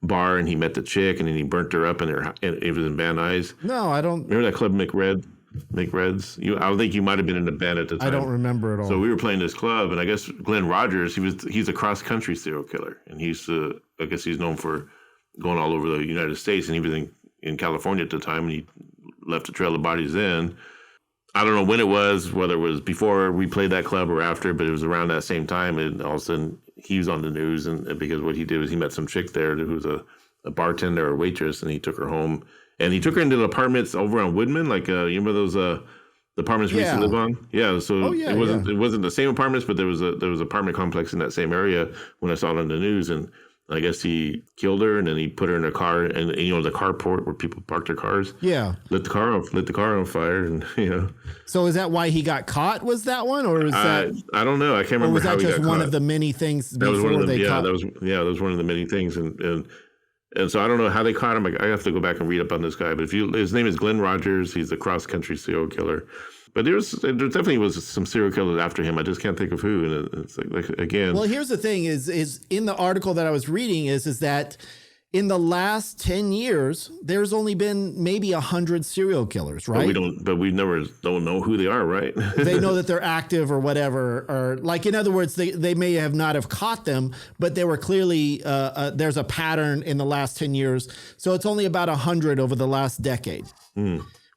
bar and he met the chick and then he burnt her up and it was in Van Nuys. No, I don't. Remember that club McReds? I think you might have been in the band at the time. I don't remember at all. So we were playing this club and I guess Glenn Rogers, he's a cross country serial killer and I guess he's known for going all over the United States and he was in California at the time and he left a trail of bodies in. I don't know when it was, whether it was before we played that club or after, but it was around that same time. And all of a sudden he was on the news and because what he did was he met some chick there who was a bartender or waitress and he took her home and he took her into the apartments over on Woodman. Like, you remember those, the apartments we used to live on? Yeah. So it wasn't the same apartments, but there was apartment complex in that same area when I saw it on the news. And I guess he killed her and then he put her in a car and the carport where people park their cars. Yeah. Lit the car on fire and So is that why he got caught? Was that one or is that? I don't know. I can't remember. Or was how that he just got one caught. of the many things That was before they caught? That was one of the many things and so I don't know how they caught him. I have to go back and read up on this guy. But his name is Glenn Rogers. He's a cross country serial killer. But there definitely was some serial killers after him. I just can't think of who. And it's like again. Well, here's the thing: is in the article that I was reading is that in the last 10 years, there's only been maybe 100 serial killers, right? But we never don't know who they are, right? They know that they're active or whatever, or like in other words, they may have not have caught them, but they were clearly there's a pattern in the last 10 years. So it's only about 100 over the last decade,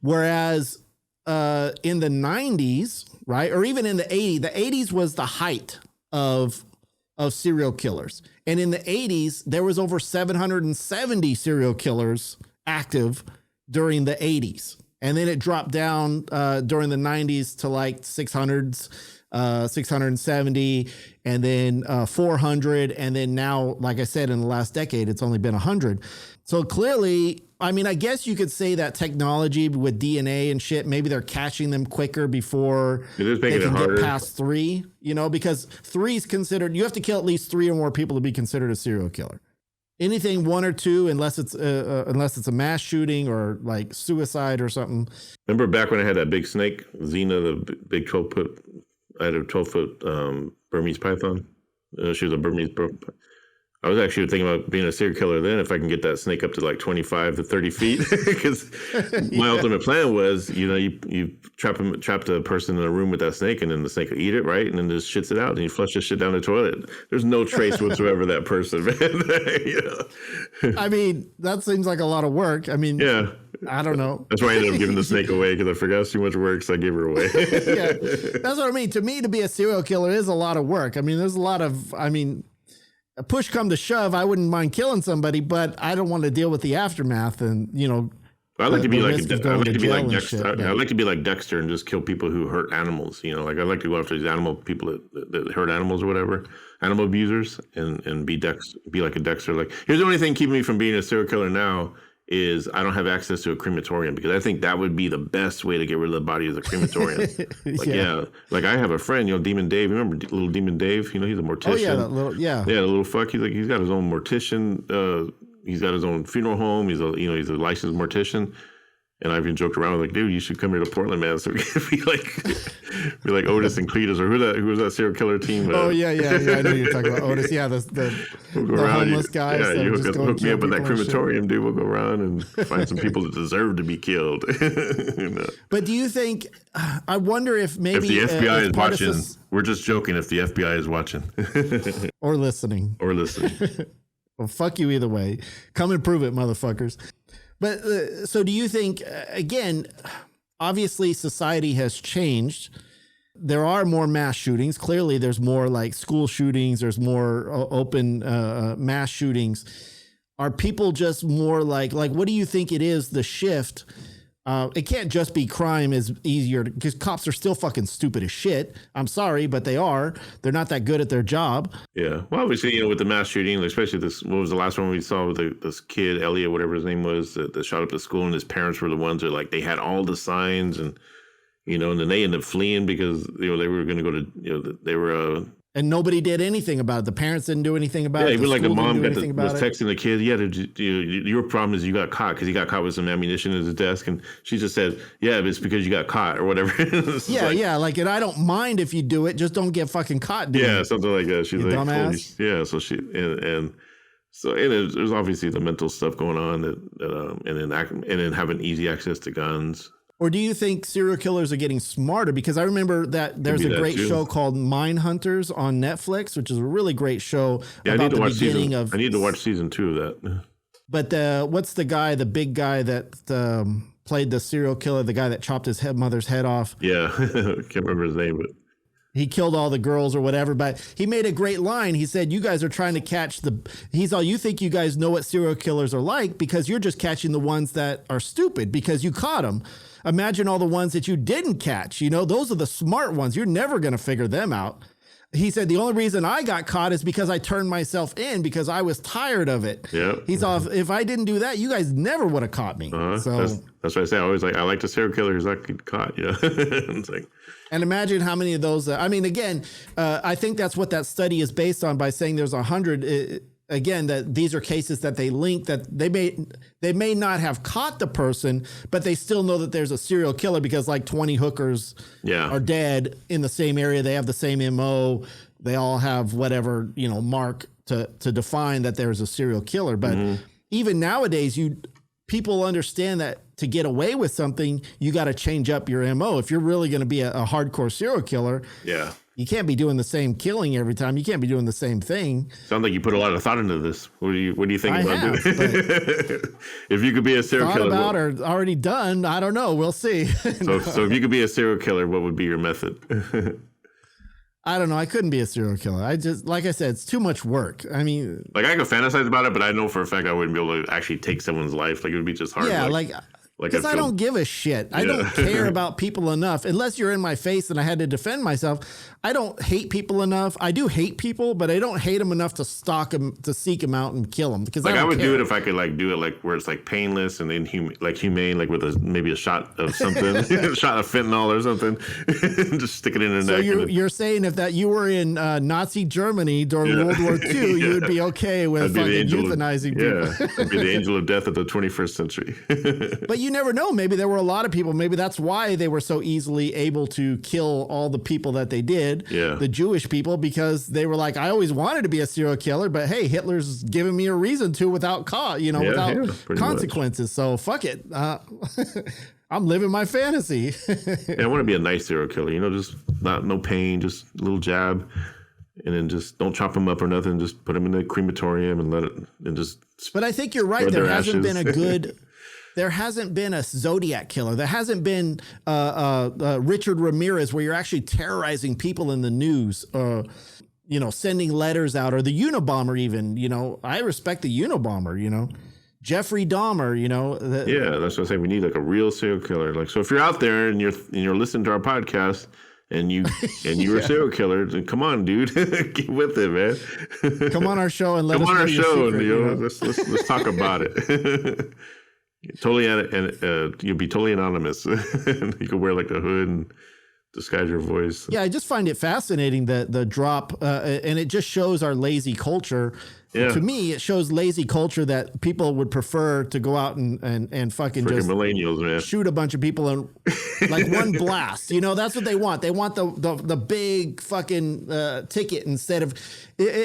whereas. In the 90s, right, or even in the 80s was the height of serial killers. And in the 80s, there was over 770 serial killers active during the 80s. And then it dropped down during the 90s to like 600s. 670, and then 400, and then now, like I said, in the last decade, it's only been 100. So clearly, I mean, I guess you could say that technology with DNA and shit, maybe they're catching them quicker before they can get past 3, you know, because 3 is considered, you have to kill at least 3 or more people to be considered a serial killer. Anything 1 or 2, unless it's a mass shooting or like suicide or something. Remember back when I had that big snake, Xena, the big 12-foot, I had a 12-foot Burmese python. She was a Burmese. I was actually thinking about being a serial killer then if I can get that snake up to like 25 to 30 feet. Because my ultimate plan was, you know, you trap the person in a room with that snake, and then the snake will eat it, right? And then just shits it out, and you flush this shit down the toilet. There's no trace whatsoever of that person, man. You know? I mean, that seems like a lot of work. I mean, yeah. I don't know. That's why I ended up giving the snake away, because I forgot too much work, so I gave her away. Yeah, that's what I mean. To me, to be a serial killer is a lot of work. I mean, there's a lot of, push come to shove, I wouldn't mind killing somebody, but I don't want to deal with the aftermath and, you know. I like to be like Dexter. I like to be like Dexter and just kill people who hurt animals. You know, like I like to go after these animal people that hurt animals or whatever, animal abusers, and be like a Dexter. Like, here's the only thing keeping me from being a serial killer now is I don't have access to a crematorium, because I think that would be the best way to get rid of the body, is a crematorium. Like I have a friend, you know, Demon Dave. Remember little Demon Dave? You know, he's a mortician. Oh yeah, the little fuck. He's got his own mortician. He's got his own funeral home. He's a licensed mortician. And I've been joked around like, dude, you should come here to Portland, man. So we can be like Otis and Cletus, or who was that serial killer team? I know you're talking about Otis. Yeah, the homeless guy. Yeah, you hook me up with that crematorium, dude. We'll go around and find some people that deserve to be killed. You know? But do you think? I wonder if maybe if the FBI is watching. We're just joking. If the FBI is watching or listening, well, fuck you either way. Come and prove it, motherfuckers. But so do you think, again, obviously society has changed. There are more mass shootings. Clearly, there's more like school shootings. There's more open mass shootings. Are people just more like what do you think it is, the shift? It can't just be crime is easier, because cops are still fucking stupid as shit. I'm sorry, but they are. They're not that good at their job. Yeah. Well, obviously, you know, with the mass shooting, especially this, what was the last one we saw with this kid, Elliot, whatever his name was, that shot up the school, and his parents were the ones that, like, they had all the signs, and, you know, and then they ended up fleeing because, you know, they were going to go to, you know, they were, and nobody did anything about it. The parents didn't do anything about it. Yeah, even like the mom was texting the kid, your problem is you got caught, because he got caught with some ammunition in his desk. And she just said, yeah, but it's because you got caught or whatever. Like, and I don't mind if you do it. Just don't get fucking caught doing it. Yeah, something like that. She's like, dumbass. Yeah, so she, and there's obviously the mental stuff going on, and then having easy access to guns. Or do you think serial killers are getting smarter? Because I remember that there's a great show called Mind Hunters on Netflix, which is a really great show about the beginning of. I need to watch season 2 of that. But what's the guy, the big guy that played the serial killer, the guy that chopped his mother's head off? Yeah, I can't remember his name, but he killed all the girls or whatever. But he made a great line. He said, "You guys are trying to catch you think you guys know what serial killers are like because you're just catching the ones that are stupid because you caught them. Imagine all the ones that you didn't catch. You know, those are the smart ones. You're never going to figure them out." He said, the only reason I got caught is because I turned myself in because I was tired of it. Yeah. He's off. If I didn't do that, you guys never would have caught me. So that's what I say. I always I like the serial killer who's not get caught. Yeah. It's like, and imagine how many of those, again, I think that's what that study is based on by saying there's 100, again, that these are cases that they link, that they may not have caught the person, but they still know that there's a serial killer because like 20 hookers are dead in the same area. They have the same MO. They all have whatever, mark to define that there's a serial killer. But even nowadays, people understand that to get away with something, you got to change up your MO. If you're really going to be a hardcore serial killer, you can't be doing the same killing every time. You can't be doing the same thing. Sounds like you put a lot of thought into this. What do you think about doing? If you could be a serial killer, about or already done, I don't know. We'll see. So if you could be a serial killer, what would be your method? I don't know. I couldn't be a serial killer. I just, like I said, it's too much work. I mean, like I could fantasize about it, but I know for a fact I wouldn't be able to actually take someone's life. Like it would be just hard. Yeah, like Like because I don't give a shit. I don't care about people enough unless you're in my face and I had to defend myself. I don't hate people enough. I do hate people, but I don't hate them enough to stalk them, to seek them out and kill them. Because I would do it if I could like do it like where it's like painless and then humane, like with maybe a shot of something, a shot of fentanyl or something, just stick it in their neck. So you're saying if that you were in Nazi Germany during World War II, you would be okay with fucking euthanizing people. Yeah, I'd be the angel of death of the 21st century. But you never know. Maybe there were a lot of people. Maybe that's why they were so easily able to kill all the people that they did. Yeah. The Jewish people, because they were like, I always wanted to be a serial killer, but hey, Hitler's giving me a reason to without without consequences. Much. So fuck it. I'm living my fantasy. I want to be a nice serial killer. Just no pain, just a little jab. And then just don't chop them up or nothing. Just put them in the crematorium and let it and just. But I think you're right. There hasn't been a good. There hasn't been a Zodiac killer. There hasn't been Richard Ramirez where you're actually terrorizing people in the news. Sending letters out, or the Unabomber even. I respect the Unabomber. Jeffrey Dahmer. Yeah, that's what I say. We need like a real serial killer. Like, so if you're out there and you're listening to our podcast. And you're a serial killer. Then come on, dude, get with it, man. Come on our show and let us know our your show, secret, let's talk about it. Totally, and you'll be totally anonymous. You can wear like a hood and disguise your voice. Yeah, I just find it fascinating the drop, and it just shows our lazy culture. Yeah. To me, it shows lazy culture that people would prefer to go out and fucking just millennials, man, shoot a bunch of people in like one blast. That's what they want. They want the big fucking ticket instead of,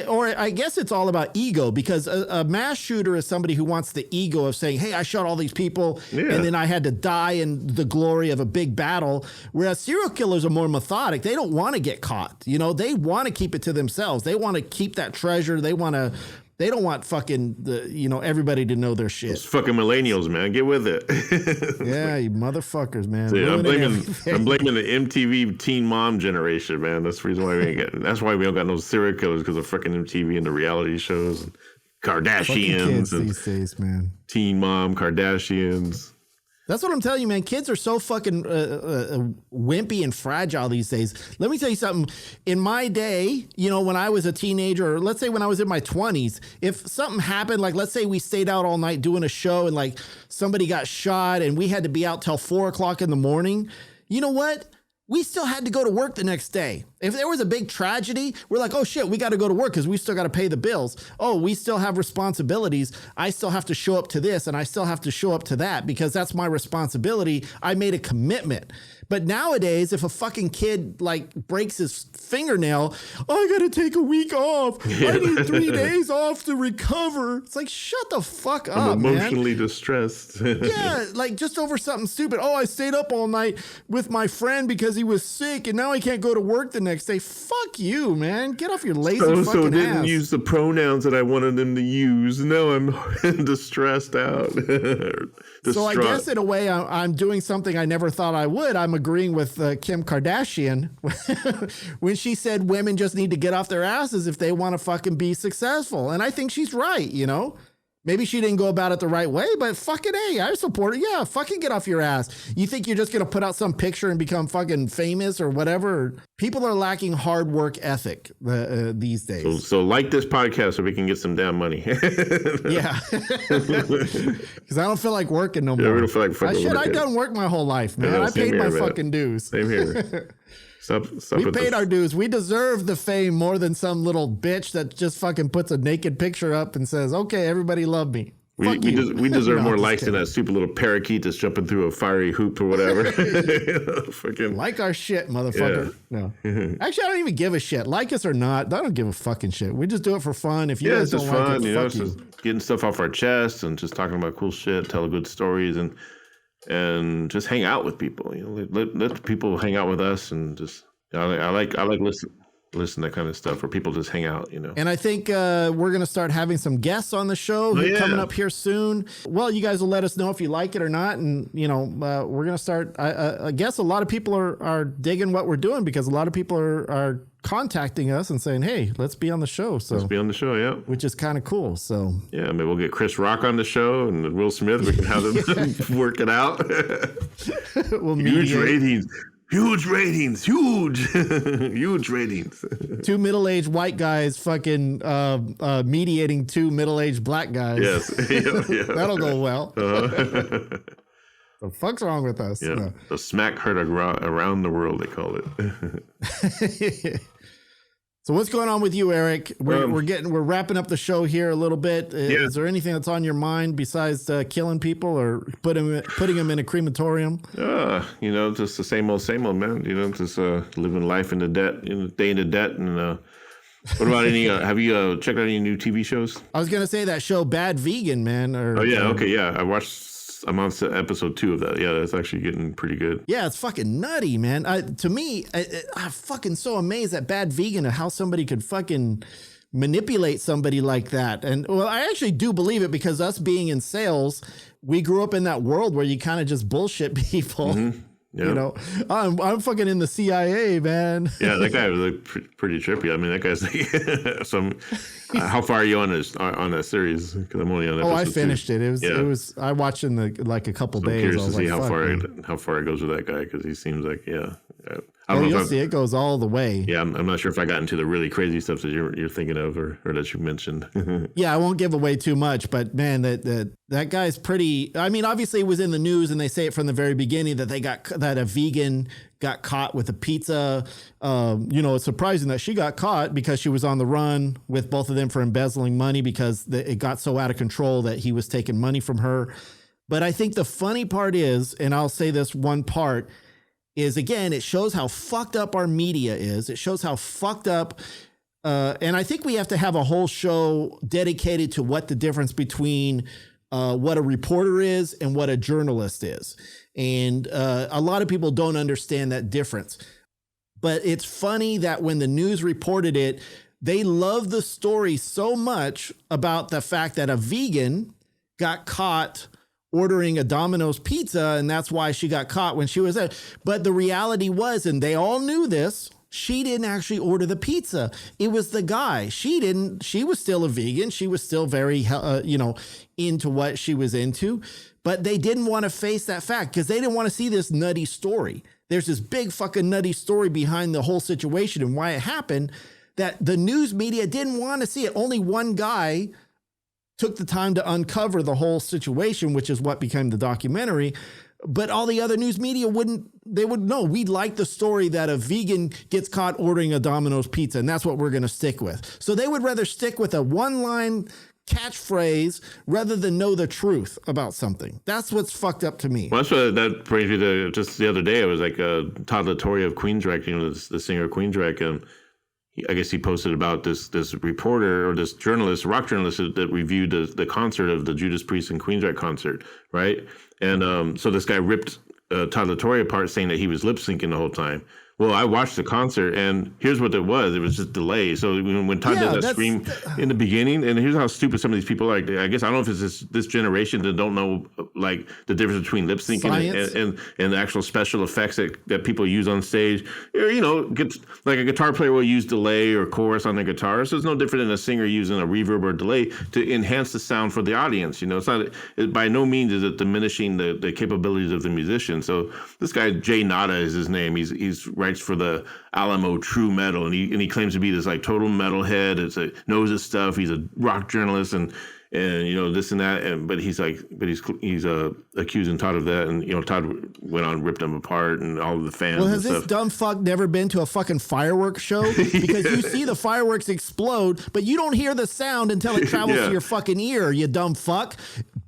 or I guess it's all about ego, because a mass shooter is somebody who wants the ego of saying, hey, I shot all these people and then I had to die in the glory of a big battle. Whereas serial killers are more methodic. They don't want to get caught. They want to keep it to themselves. They want to keep that treasure. They don't want fucking everybody to know their shit. It's fucking millennials, man. Get with it. Yeah, you motherfuckers, man. So, I'm blaming the MTV teen mom generation, man. That's the reason why that's why we don't got no serial killers, because of fucking MTV and the reality shows and Kardashians kids and these days, man. Teen mom Kardashians. That's what I'm telling you, man. Kids are so fucking wimpy and fragile these days. Let me tell you something. In my day, when I was a teenager, or let's say when I was in my 20s, if something happened, like let's say we stayed out all night doing a show and like somebody got shot and we had to be out till 4 o'clock in the morning, you know what? We still had to go to work the next day. If there was a big tragedy, we're like, oh shit, we got to go to work because we still got to pay the bills. Oh, we still have responsibilities. I still have to show up to this and I still have to show up to that because that's my responsibility. I made a commitment. But nowadays, if a fucking kid like breaks his fingernail, I got to take a week off. I need 3 days off to recover. It's like, shut the fuck up, I'm emotionally distressed. Yeah, like just over something stupid. Oh, I stayed up all night with my friend because he was sick and now I can't go to work the next day. Fuck you, man. Get off your lazy fucking ass. So didn't use the pronouns that I wanted them to use. Now I'm distressed out. So I guess in a way I'm doing something I never thought I would. I'm agreeing with Kim Kardashian when she said women just need to get off their asses if they want to fucking be successful. And I think she's right, Maybe she didn't go about it the right way, but fucking hey, I support it. Yeah, fucking get off your ass. You think you're just going to put out some picture and become fucking famous or whatever? People are lacking hard work ethic these days. So like this podcast so we can get some damn money. Yeah. Because I don't feel like working no more. Yeah, we don't feel like fucking working. I done work my whole life, man. I paid my fucking dues. Same here. We paid our dues. We deserve the fame more than some little bitch that just fucking puts a naked picture up and says, okay, everybody love me. We deserve more likes than that stupid little parakeet that's jumping through a fiery hoop or whatever. Fucking like our shit, motherfucker. Yeah. No. Actually, I don't even give a shit. Like us or not, I don't give a fucking shit. We just do it for fun. If you guys don't like fun, it, fuck you. It's just getting stuff off our chest and just talking about cool shit, telling good stories and just hang out with people. Let people hang out with us and just I like listening. listen to that kind of stuff, where people just hang out, And I think we're going to start having some guests on the show coming up here soon. Well, you guys will let us know if you like it or not. And, we're going to start. I guess a lot of people are digging what we're doing, because a lot of people are contacting us and saying, hey, let's be on the show. So let's be on the show. Yeah. Which is kind of cool. So yeah, maybe we'll get Chris Rock on the show and Will Smith. We can have them work it out. Huge ratings. Huge ratings. Two middle-aged white guys fucking mediating two middle-aged black guys. Yes. Yeah. That'll go well. The fuck's wrong with us? Yeah. No. The smack heard around the world, they call it. So what's going on with you, Eric? We're wrapping up the show here a little bit. Is there anything that's on your mind besides killing people or putting them in a crematorium? Just the same old, man. Just living life in the debt, day into debt. And what about any? Have you checked out any new TV shows? I was gonna say that show, Bad Vegan, man. I watched. I'm on episode 2 of that. Yeah, that's actually getting pretty good. Yeah, it's fucking nutty, man. To me, I'm fucking so amazed at Bad Vegan, of how somebody could fucking manipulate somebody like that. And well, I actually do believe it, because us being in sales, we grew up in that world where you kind of just bullshit people. Mm-hmm. Yeah. I'm fucking in the CIA, man. Yeah, that guy was like pretty trippy. I mean, that guy's like how far are you on that series? Because I'm only on episode 2. I finished it. It was. I watched in a couple days. I'm curious to see how far it goes with that guy, because he seems like you'll see it goes all the way. Yeah, I'm not sure if I got into the really crazy stuff that you're thinking of or that you mentioned. Yeah, I won't give away too much, but man, that guy's pretty. I mean, obviously it was in the news, and they say it from the very beginning that a vegan got caught with a pizza. It's surprising that she got caught, because she was on the run with both of them for embezzling money, because it got so out of control that he was taking money from her. But I think the funny part is, and I'll say this one part, is, again, it shows how fucked up our media is. It shows how fucked up. And I think we have to have a whole show dedicated to what the difference between what a reporter is and what a journalist is. And a lot of people don't understand that difference. But it's funny that when the news reported it, they love the story so much about the fact that a vegan got caught ordering a Domino's pizza, and that's why she got caught when she was there. But the reality was, and they all knew this, she didn't actually order the pizza. It was the guy. She was still a vegan. She was still very, into what she was into, but they didn't want to face that fact, because they didn't want to see this nutty story. There's this big fucking nutty story behind the whole situation and why it happened, that the news media didn't want to see it. Only one guy took the time to uncover the whole situation, which is what became the documentary. But all the other news media wouldn't know. We like the story that a vegan gets caught ordering a Domino's pizza, and that's what we're going to stick with. So they would rather stick with a one-line catchphrase rather than know the truth about something. That's what's fucked up to me. Well, that's what that brings me to. Just the other day, it was like Todd La Torre of Queensrÿche, the singer of Queensrÿche. I guess he posted about this reporter or this journalist, rock journalist, that reviewed the concert of the Judas Priest and Queensrÿche concert, right? And so this guy ripped Todd La Torre apart, saying that he was lip syncing the whole time. Well, I watched the concert, and here's what it was. It was just delay. So when Todd did that scream in the beginning, and here's how stupid some of these people are. I guess I don't know if it's this generation that don't know like the difference between lip syncing and the actual special effects that people use on stage. Like a guitar player will use delay or chorus on their guitar. So it's no different than a singer using a reverb or delay to enhance the sound for the audience. It's not by no means is it diminishing the capabilities of the musician. So this guy Jay Nada is his name. He's writes for the Alamo True Metal, and he claims to be this like total metalhead. Knows his stuff. He's a rock journalist and this and that. But he's accusing Todd of that, and Todd went on and ripped him apart and all of the fans. Well, has this dumb fuck never been to a fucking fireworks show? Because you see the fireworks explode, but you don't hear the sound until it travels to your fucking ear. You dumb fuck.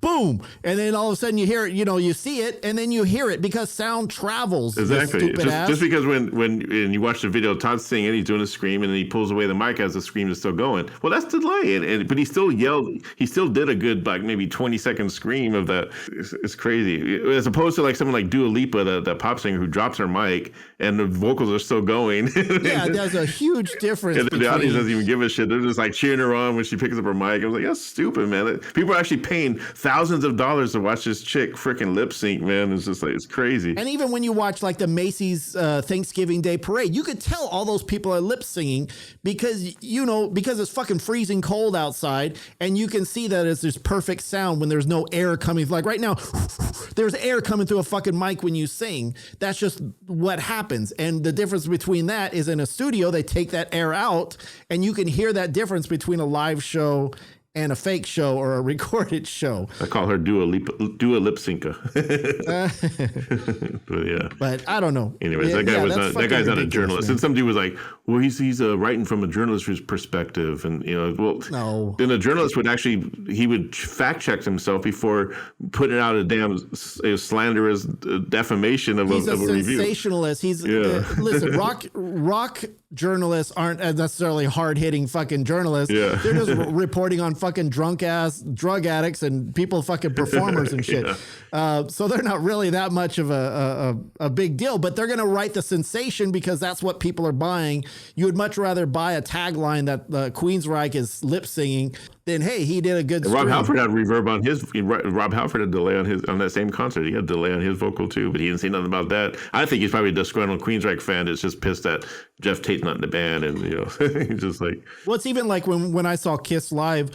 boom. And then all of a sudden you hear it, you see it, and then you hear it because sound travels. Exactly. Just because when you watch the video, Todd's singing, he's doing a scream, and then he pulls away the mic as the scream is still going. Well, that's delay. But he still yelled. He still did a good, like, maybe 20-second scream of that. It's crazy. As opposed to like someone like Dua Lipa, the pop singer who drops her mic and the vocals are still going. Yeah, there's a huge difference. And the audience doesn't even give a shit. They're just like cheering her on when she picks up her mic. I was like, that's stupid, man. People are actually paying thousands of dollars to watch this chick freaking lip sync, man. It's just like, it's crazy. And even when you watch like the Macy's Thanksgiving Day Parade, you could tell all those people are lip singing because it's fucking freezing cold outside, and you can see that it's this perfect sound when there's no air coming. Like right now, there's air coming through a fucking mic when you sing. That's just what happens. And the difference between that is in a studio, they take that air out, and you can hear that difference between a live show and a fake show or a recorded show. I call her Dua Lip Synca. But yeah. But I don't know. Anyways, that guy's not a journalist. Man. And some dude was like, well, he's writing from a journalist's perspective. And, no. Then a journalist he would fact check himself before putting out a damn slanderous defamation of a review. He's a sensationalist. Listen, rock journalists aren't necessarily hard-hitting fucking journalists. Yeah. They're just reporting on fucking drunk-ass drug addicts and people fucking performers and shit. Yeah. So they're not really that much of a big deal, but they're going to write the sensation because that's what people are buying. You would much rather buy a tagline that Queensryche is lip-singing than, hey, he did a good stream. Rob Halford had reverb on his. Rob Halford had delay on that same concert. He had delay on his vocal too, but he didn't say nothing about that. I think he's probably a disgruntled Queensryche fan that's just pissed that Jeff Tate's not in the band, and he's just like. Well, it's even like when I saw Kiss live,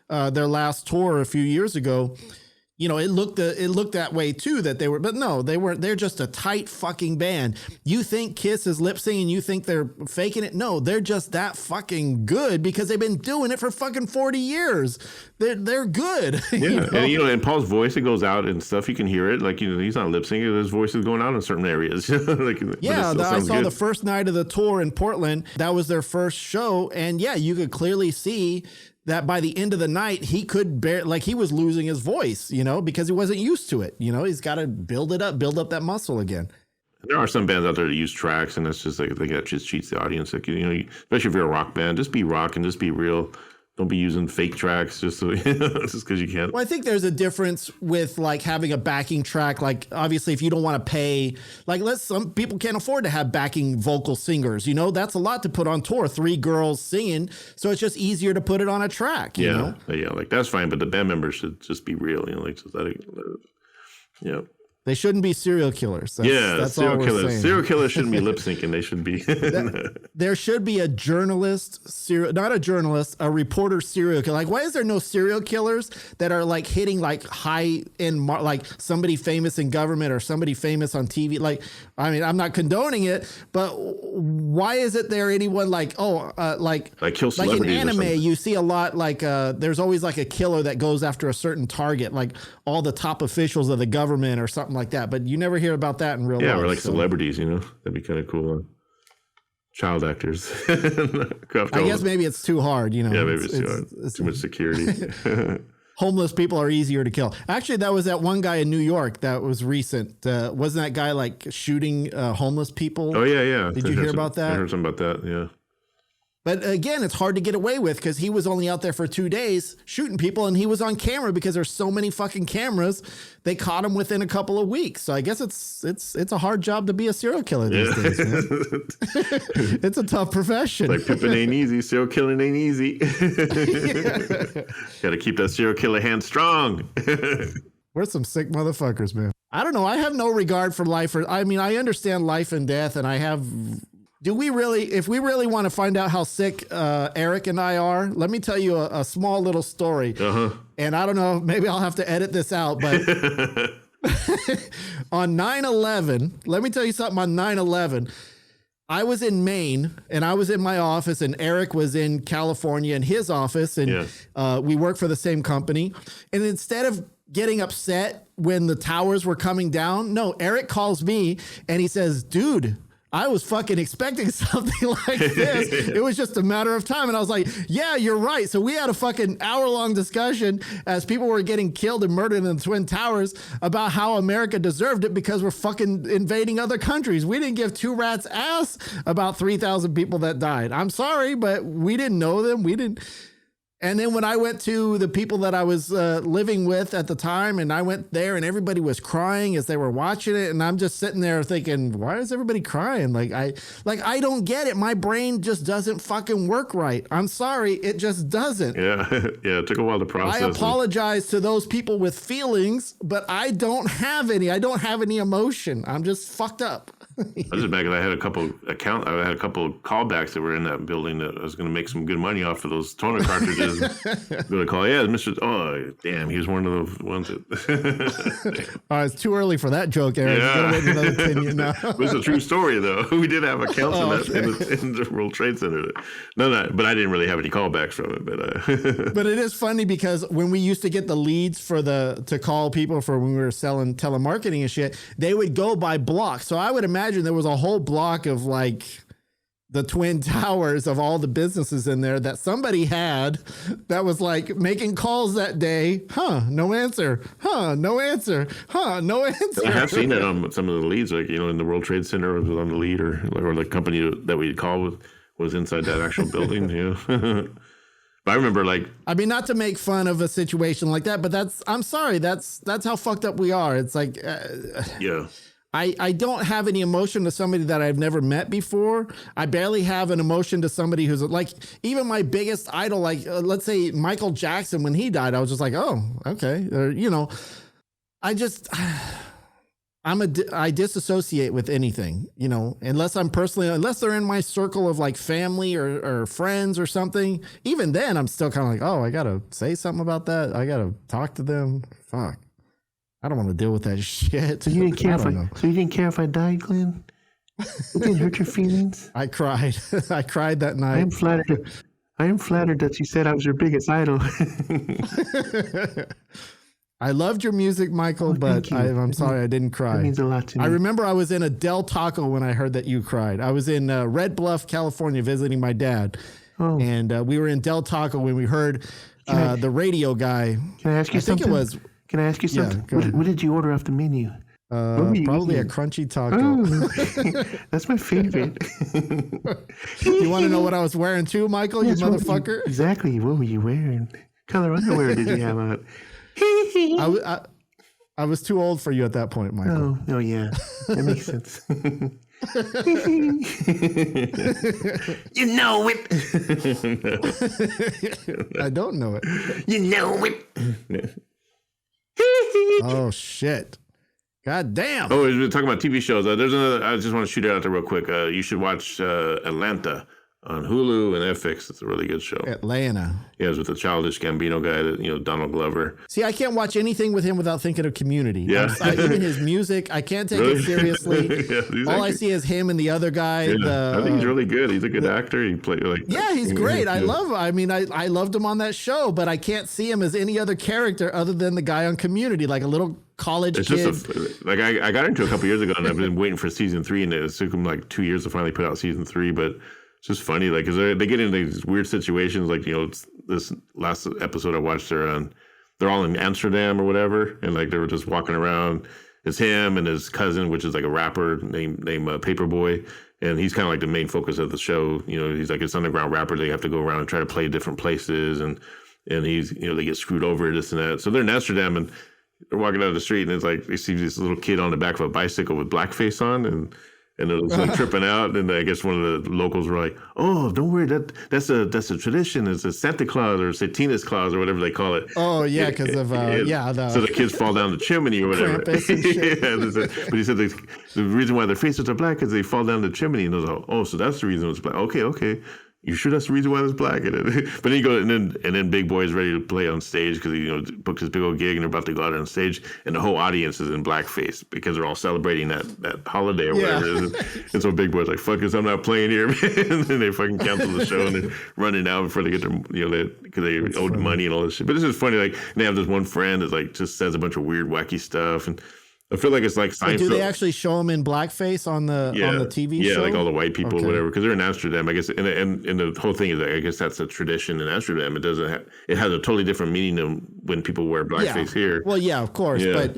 their last tour a few years ago. It looked that way too, that they were, but no, they weren't. They're just a tight fucking band. You think Kiss is lip singing, you think they're faking it. No, they're just that fucking good because they've been doing it for fucking 40 years. They're good. Yeah. And Paul's voice, it goes out and stuff. You can hear it. Like, he's not lip syncing. His voice is going out in certain areas. I saw the first night of the tour in Portland. That was their first show. And yeah, you could clearly see that by the end of the night, he could he was losing his voice, because he wasn't used to it. He's got to build up that muscle again. There are some bands out there that use tracks, and it's just like that just cheats the audience. Like, especially if you're a rock band, just be rock and just be real. Don't be using fake tracks just because you can. Well, I think there's a difference with like having a backing track. Like obviously, if you don't want to pay, like some people can't afford to have backing vocal singers. That's a lot to put on tour. 3 girls singing, so it's just easier to put it on a track. You know? Yeah, like that's fine, but the band members should just be real. They shouldn't be serial killers. That's serial killers. Serial killers shouldn't be lip syncing. They should be. There should be a reporter serial killer. Like, why is there no serial killers that are like hitting like high end, like somebody famous in government or somebody famous on TV? Like, I mean, I'm not condoning it, but why isn't there anyone like kill celebrities? Like in anime, you see a lot like there's always like a killer that goes after a certain target, like all the top officials of the government or something like that, but you never hear about that in real life. Yeah, or like celebrities, that'd be kind of cool. Child actors. I guess maybe it's too hard, Yeah, maybe it's too hard. Too much security. Homeless people are easier to kill. Actually, that was that one guy in New York that was recent. Wasn't that guy like shooting homeless people? Oh, yeah. Did you hear about that? I heard something about that, yeah. But again, it's hard to get away with because he was only out there for 2 days shooting people, and he was on camera because there's so many fucking cameras. They caught him within a couple of weeks. So I guess it's a hard job to be a serial killer these days, man. It's a tough profession. Like pimping ain't easy, serial killing ain't easy. Got to keep that serial killer hand strong. We're some sick motherfuckers, man. I don't know. I have no regard for life. I understand life and death, and I have. If we really want to find out how sick Erik and I are, let me tell you a small little story. Uh-huh. And I don't know, maybe I'll have to edit this out, but on 9/11, let me tell you something on 9/11. I was in Maine and I was in my office, and Erik was in California in his office, and we work for the same company. And instead of getting upset when the towers were coming down, no, Erik calls me and he says, dude, I was fucking expecting something like this. It was just a matter of time. And I was like, yeah, you're right. So we had a fucking hour-long discussion as people were getting killed and murdered in the Twin Towers about how America deserved it because we're fucking invading other countries. We didn't give two rats ass about 3,000 people that died. I'm sorry, but we didn't know them. We didn't. And then when I went to the people that I was living with at the time, and I went there and everybody was crying as they were watching it. And I'm just sitting there thinking, why is everybody crying? Like, I don't get it. My brain just doesn't fucking work right. I'm sorry. It just doesn't. Yeah. Yeah. It took a while to process. I apologize to those people with feelings, but I don't have any. I don't have any emotion. I'm just fucked up. I was just back. I had a couple callbacks that were in that building that I was going to make some good money off of those toner cartridges. Going to call, yeah, Mr. Oh, damn, he was one of the ones that. It's too early for that joke, Eric. Yeah. Wait another 10 years now. It's a true story, though. We did have accounts in the World Trade Center. No, but I didn't really have any callbacks from it. But but it is funny because when we used to get the leads for to call people for when we were selling telemarketing and shit, they would go by block. So I would imagine there was a whole block of like the Twin Towers of all the businesses in there that somebody had that was like making calls that day. No answer. No answer. No answer. I have seen it on some of the leads, like, in the World Trade Center, it was on the lead, or the company that we'd call with was inside that actual building. But I remember, like, I mean, not to make fun of a situation like that, but I'm sorry. That's how fucked up we are. It's like, yeah. I don't have any emotion to somebody that I've never met before. I barely have an emotion to somebody who's like, even my biggest idol, like let's say Michael Jackson, when he died, I was just like, oh, okay. Or, I disassociate with anything, unless they're in my circle of like family or friends or something. Even then I'm still kind of like, oh, I got to say something about that. I got to talk to them. Fuck. I don't want to deal with that shit. So you didn't care if I died, Glenn? It didn't hurt your feelings? I cried. I cried that night. I am flattered that you said I was your biggest idol. I loved your music, Michael, but I'm sorry I didn't cry. That means a lot to me. I remember I was in a Del Taco when I heard that you cried. I was in Red Bluff, California, visiting my dad. Oh. And we were in Del Taco when we heard the radio guy. Can I ask you something? Can I ask you something? Yeah, what did you order off the menu? Probably a crunchy taco. Oh, that's my favorite. You want to know what I was wearing too, Michael? Yes, you motherfucker. Exactly. What were you wearing? What color underwear did you have on? I was too old for you at that point, Michael. Oh yeah. That makes sense. You know it. I don't know it. You know it. Oh shit! God damn! Oh, we're talking about TV shows. There's another. I just want to shoot it out there real quick. You should watch Atlanta on Hulu and FX. It's a really good show. Atlanta. Yeah, it's with the Childish Gambino guy, that Donald Glover. See, I can't watch anything with him without thinking of Community. Yeah. Even his music, I can't take it seriously. Yeah, I see is him and the other guy. Yeah, I think he's really good. He's a good actor. He played like. Yeah, he's great. I love him. I mean, I loved him on that show, but I can't see him as any other character other than the guy on Community, like a little college kid. I got into it a couple years ago, and I've been waiting for season 3, and it took him like 2 years to finally put out season 3, but. It's just funny, like, because they get into these weird situations, like, this last episode I watched, they're all in Amsterdam or whatever, and like they were just walking around. It's him and his cousin, which is like a rapper named Paperboy, and he's kind of like the main focus of the show. He's like this underground rapper. They have to go around and try to play different places, and he's they get screwed over, this and that. So they're in Amsterdam, and they're walking down the street, and it's like they see this little kid on the back of a bicycle with blackface on, and it was like tripping out, and I guess one of the locals were like, "Oh, don't worry, that's a tradition. It's a Santa Claus or Satina's Claus or whatever they call it." Oh yeah, because of so the kids fall down the chimney or whatever. But he said the reason why their faces are black is they fall down the chimney, and I was like, "Oh, so that's the reason it's black." Okay. You sure that's the reason why it's black? But then you go, and then Big Boy is ready to play on stage because he booked his big old gig, and they're about to go out on stage, and the whole audience is in blackface because they're all celebrating that holiday or whatever it is. And so Big Boy's like, "Fuck this, I'm not playing here," and then they fucking cancel the show, and they're running out before they get their because they owed money and all this shit. But this is funny, like they have this one friend that like just says a bunch of weird wacky stuff, and I feel like it's like Seinfeld. But do they actually show him in blackface on the TV show? Yeah, like all the white people, whatever, because they're in Amsterdam. I guess, and the whole thing is, I guess that's a tradition in Amsterdam. It has a totally different meaning than when people wear blackface here. Well, yeah, of course. Yeah. But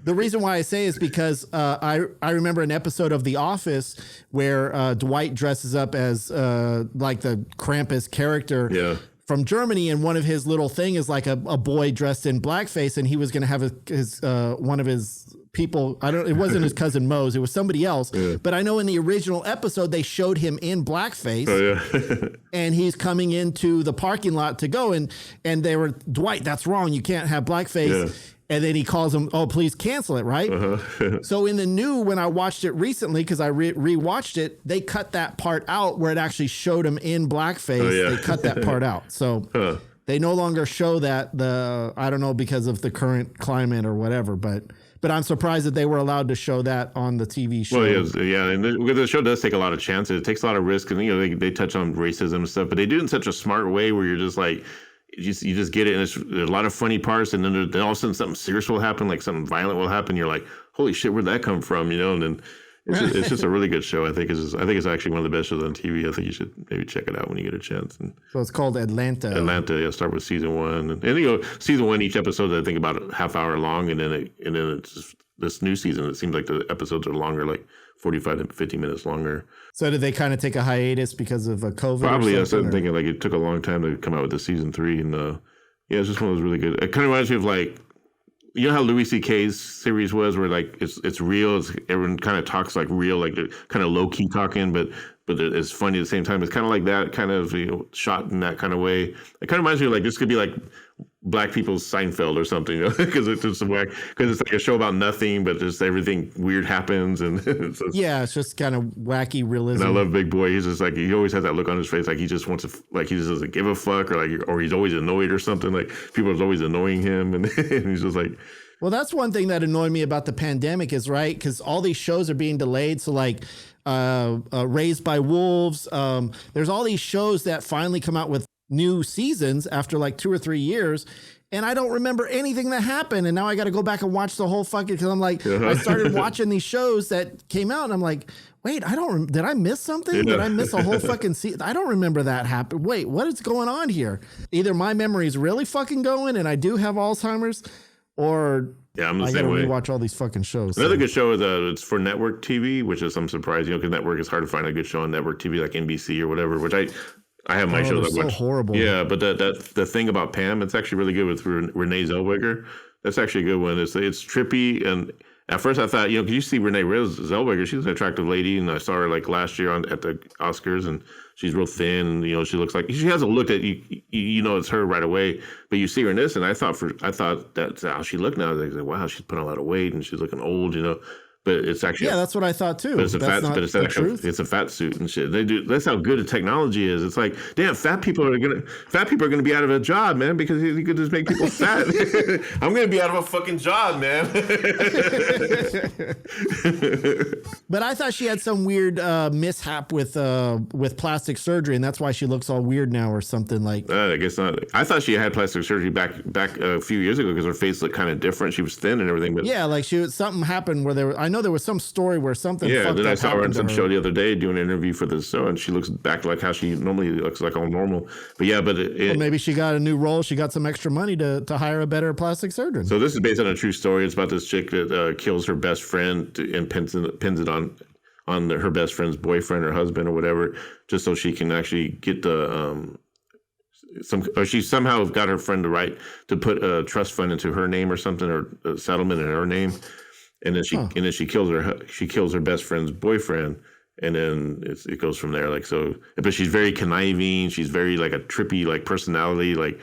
the reason why I say is because I remember an episode of The Office where Dwight dresses up as like the Krampus character. Yeah. From Germany, and one of his little thing is like a boy dressed in blackface, and he was going to have his one of his people. It wasn't his cousin Mose, it was somebody else. Yeah. But I know in the original episode they showed him in blackface, and he's coming into the parking lot to go, and they were, Dwight, that's wrong. You can't have blackface. Yeah. And then he calls him, oh, please cancel it, right? So in the new, when I watched it recently, because I rewatched it, they cut that part out where it actually showed him in blackface. Oh, yeah. They cut that part out. So they no longer show that, I don't know, because of the current climate or whatever, but I'm surprised that they were allowed to show that on the TV show. Well, yeah, and the show does take a lot of chances. It takes a lot of risk, and they touch on racism and stuff, but they do it in such a smart way where you're just like, you just get it, and there's a lot of funny parts, and then all of a sudden something serious will happen, like something violent will happen. You're like, holy shit, where'd that come from? And then it's just a really good show. I think it's actually one of the best shows on TV. I think you should maybe check it out when you get a chance. So it's called Atlanta. Yeah. Start with season 1, and season 1, each episode I think about a half hour long, and then it's just, this new season, it seems like the episodes are longer, like 45 to 50 minutes longer. So did they kind of take a hiatus because of COVID? Probably, yes. I'm thinking like it took a long time to come out with the season 3, and it's just one of those really good. It kind of reminds me of like, you know how Louis C.K.'s series was, where like it's real, everyone kind of talks like real, like they're kind of low key talking, but it's funny at the same time. It's kind of like that, kind of shot in that kind of way. It kind of reminds me of like this could be like Black people's Seinfeld or something, because it's just because it's like a show about nothing, but just everything weird happens, and it's just kind of wacky realism. And I love Big Boy. He's just like, he always has that look on his face, like he just wants to, like he just doesn't give a fuck, or he's always annoyed or something. Like people are always annoying him, and he's just like. Well, that's one thing that annoyed me about the pandemic is, right, because all these shows are being delayed. So like Raised by Wolves, there's all these shows that finally come out with new seasons after like 2 or 3 years, and I don't remember anything that happened, and now I got to go back and watch the whole fucking, because I'm like, I started watching these shows that came out, and I'm like, wait, did I miss something? Did I miss a whole fucking season? I don't remember that happen. Wait, what is going on here? Either my memory is really fucking going and I do have Alzheimer's, or I'm the I same gotta way. rewatch all these fucking shows. Another good show is it's for network TV, which is I'm surprised, because network is hard to find a good show on network TV like NBC or whatever, which I have my shows I watch. So horrible. Yeah, but the thing about Pam, it's actually really good with Renee Zellweger. That's actually a good one. It's trippy, and at first I thought, because you see Renee Zellweger, she's an attractive lady, and I saw her like last year at the Oscars, and she's real thin, and she looks like, she has a look that you know it's her right away, but you see her in this, and I thought that's how she looked now. I was like, wow, she's put on a lot of weight, and she's looking old, But it's actually that's what I thought too. But it's a fat suit and shit. That's how good the technology is. It's like, damn, fat people are gonna be out of a job, man, because you could just make people fat. I'm gonna be out of a fucking job, man. But I thought she had some weird mishap with plastic surgery, and that's why she looks all weird now or something like. I guess not. I thought she had plastic surgery back a few years ago because her face looked kind of different. She was thin and everything, but like something happened where I know there was some story where something. Yeah, then I saw her on some show the other day doing an interview for the show, and she looks back like how she normally looks, like all normal. But well, maybe she got a new role. She got some extra money to hire a better plastic surgeon. So this is based on a true story. It's about this chick that kills her best friend and pins it on her best friend's boyfriend or husband or whatever, just so she can actually get the or she somehow got her friend the right to put a trust fund into her name or something, or a settlement in her name. And then she kills her best friend's boyfriend, and then it goes from there. Like, so, but she's very conniving. She's very like a trippy like personality. Like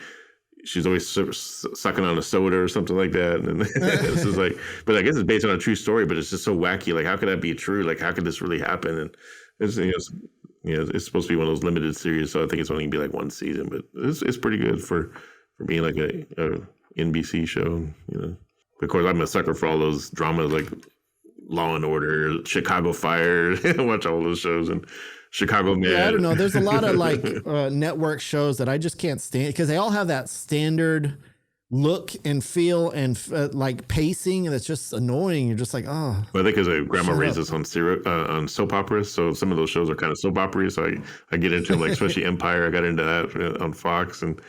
she's always sucking on a soda or something like that. And this is like, but I guess it's based on a true story. But it's just so wacky. Like, how could that be true? Like, how could this really happen? And it's supposed to be one of those limited series, so I think it's only gonna be like one season. But it's pretty good for being like a NBC show. Of course, I'm a sucker for all those dramas like Law and Order, Chicago Fire. I watch all those shows, and Chicago Man. Yeah, I don't know. There's a lot of like network shows that I just can't stand because they all have that standard look and feel and like pacing, and it's just annoying. You're just like, oh. Well, I think because grandma raised us on soap operas, so some of those shows are kind of soap operas. So I get into them, like especially Empire. I got into that on Fox, and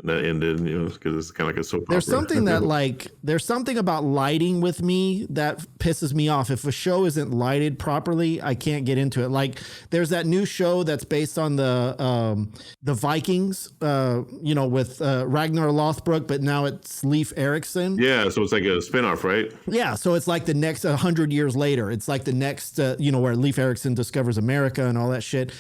that ended, because it's kind of like a soap opera. There's something that there's something about lighting with me that pisses me off. If a show isn't lighted properly, I can't get into it. Like there's that new show that's based on the Vikings, with Ragnar Lothbrok, but now it's Leif Erikson. Yeah, so it's like a spinoff, right? Yeah, so it's like the next 100 years later. It's like the next, where Leif Erikson discovers America and all that shit.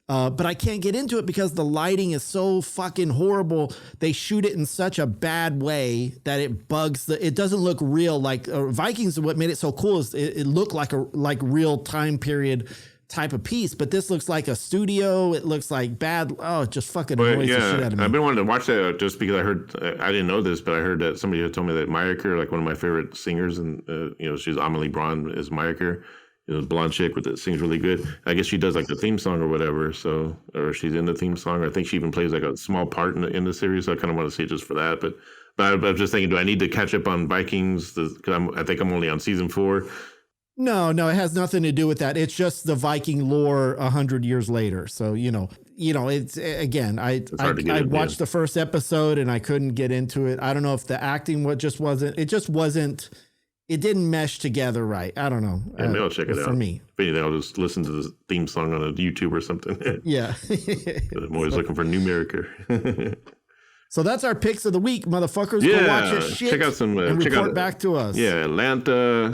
But I can't get into it because the lighting is so fucking horrible. They shoot it in such a bad way that it bugs it doesn't look real. Like Vikings, what made it so cool is it looked like a real time period type of piece. But this looks like a studio. It looks like bad. Oh, it just fucking annoys the shit out of me. I've been wanting to watch that just because I didn't know this, but I heard that somebody had told me that Mayaker, like one of my favorite singers, and she's Amelie Braun is Mayaker. Blonde chick that sings really good. I guess she does like the theme song or whatever. So, or she's in the theme song. Or I think she even plays like a small part in the series. So I kind of want to see it just for that. But I'm just thinking, do I need to catch up on Vikings? Because I think I'm only on season 4. No, it has nothing to do with that. It's just the Viking lore 100 years later. So, it's again, I watched the first episode and I couldn't get into it. I don't know if the acting it didn't mesh together right. I don't know. Yeah, maybe I'll check it out. For me. If anything, I'll just listen to the theme song on a YouTube or something. Yeah. I'm always looking for numericer. So that's our picks of the week, motherfuckers. Yeah, go watch your shit. Check out some. And report back to us. Yeah, Atlanta.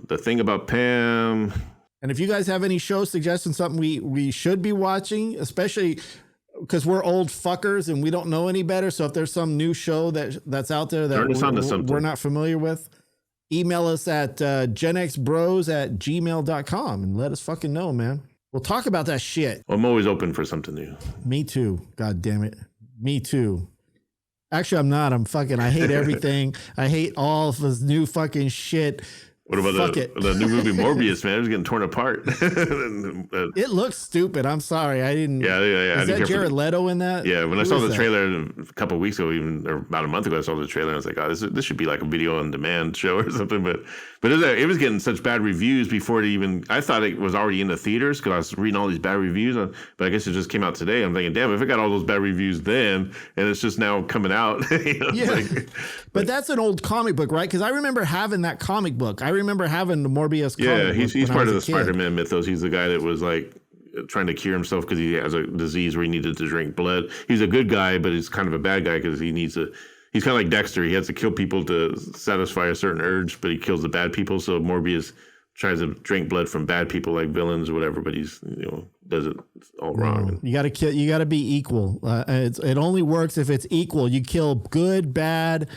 The Thing About Pam. And if you guys have any show suggestions, something we should be watching, especially because we're old fuckers and we don't know any better. So if there's some new show that's out there that we're not familiar with, email us at genxbros@gmail.com and let us fucking know, man. We'll talk about that shit. Well, I'm always open for something new. Me too. God damn it. Me too. Actually, I'm not. I hate everything. I hate all of this new fucking shit. What about the new movie Morbius, man? It was getting torn apart. It looks stupid. I'm sorry. I didn't. Yeah. Is that Jared Leto in that? Yeah. When I saw the trailer a couple of weeks ago, or about a month ago, I saw the trailer and I was like, oh, this should be like a video on demand show or something. But it was getting such bad reviews before it even. I thought it was already in the theaters because I was reading all these bad reviews. But I guess it just came out today. I'm thinking, damn, if it got all those bad reviews then, and it's just now coming out. Yeah. But that's an old comic book, right? Because I remember having that comic book. I remember having the Morbius comic book. Yeah, he's part of the Spider-Man mythos. He's the guy that was like trying to cure himself because he has a disease where he needed to drink blood. He's a good guy, but he's kind of a bad guy because he's kind of like Dexter. He has to kill people to satisfy a certain urge, but he kills the bad people. So Morbius tries to drink blood from bad people like villains or whatever, but he's does it all wrong. You got to kill. You got to be equal. It only works if it's equal. You kill good, bad,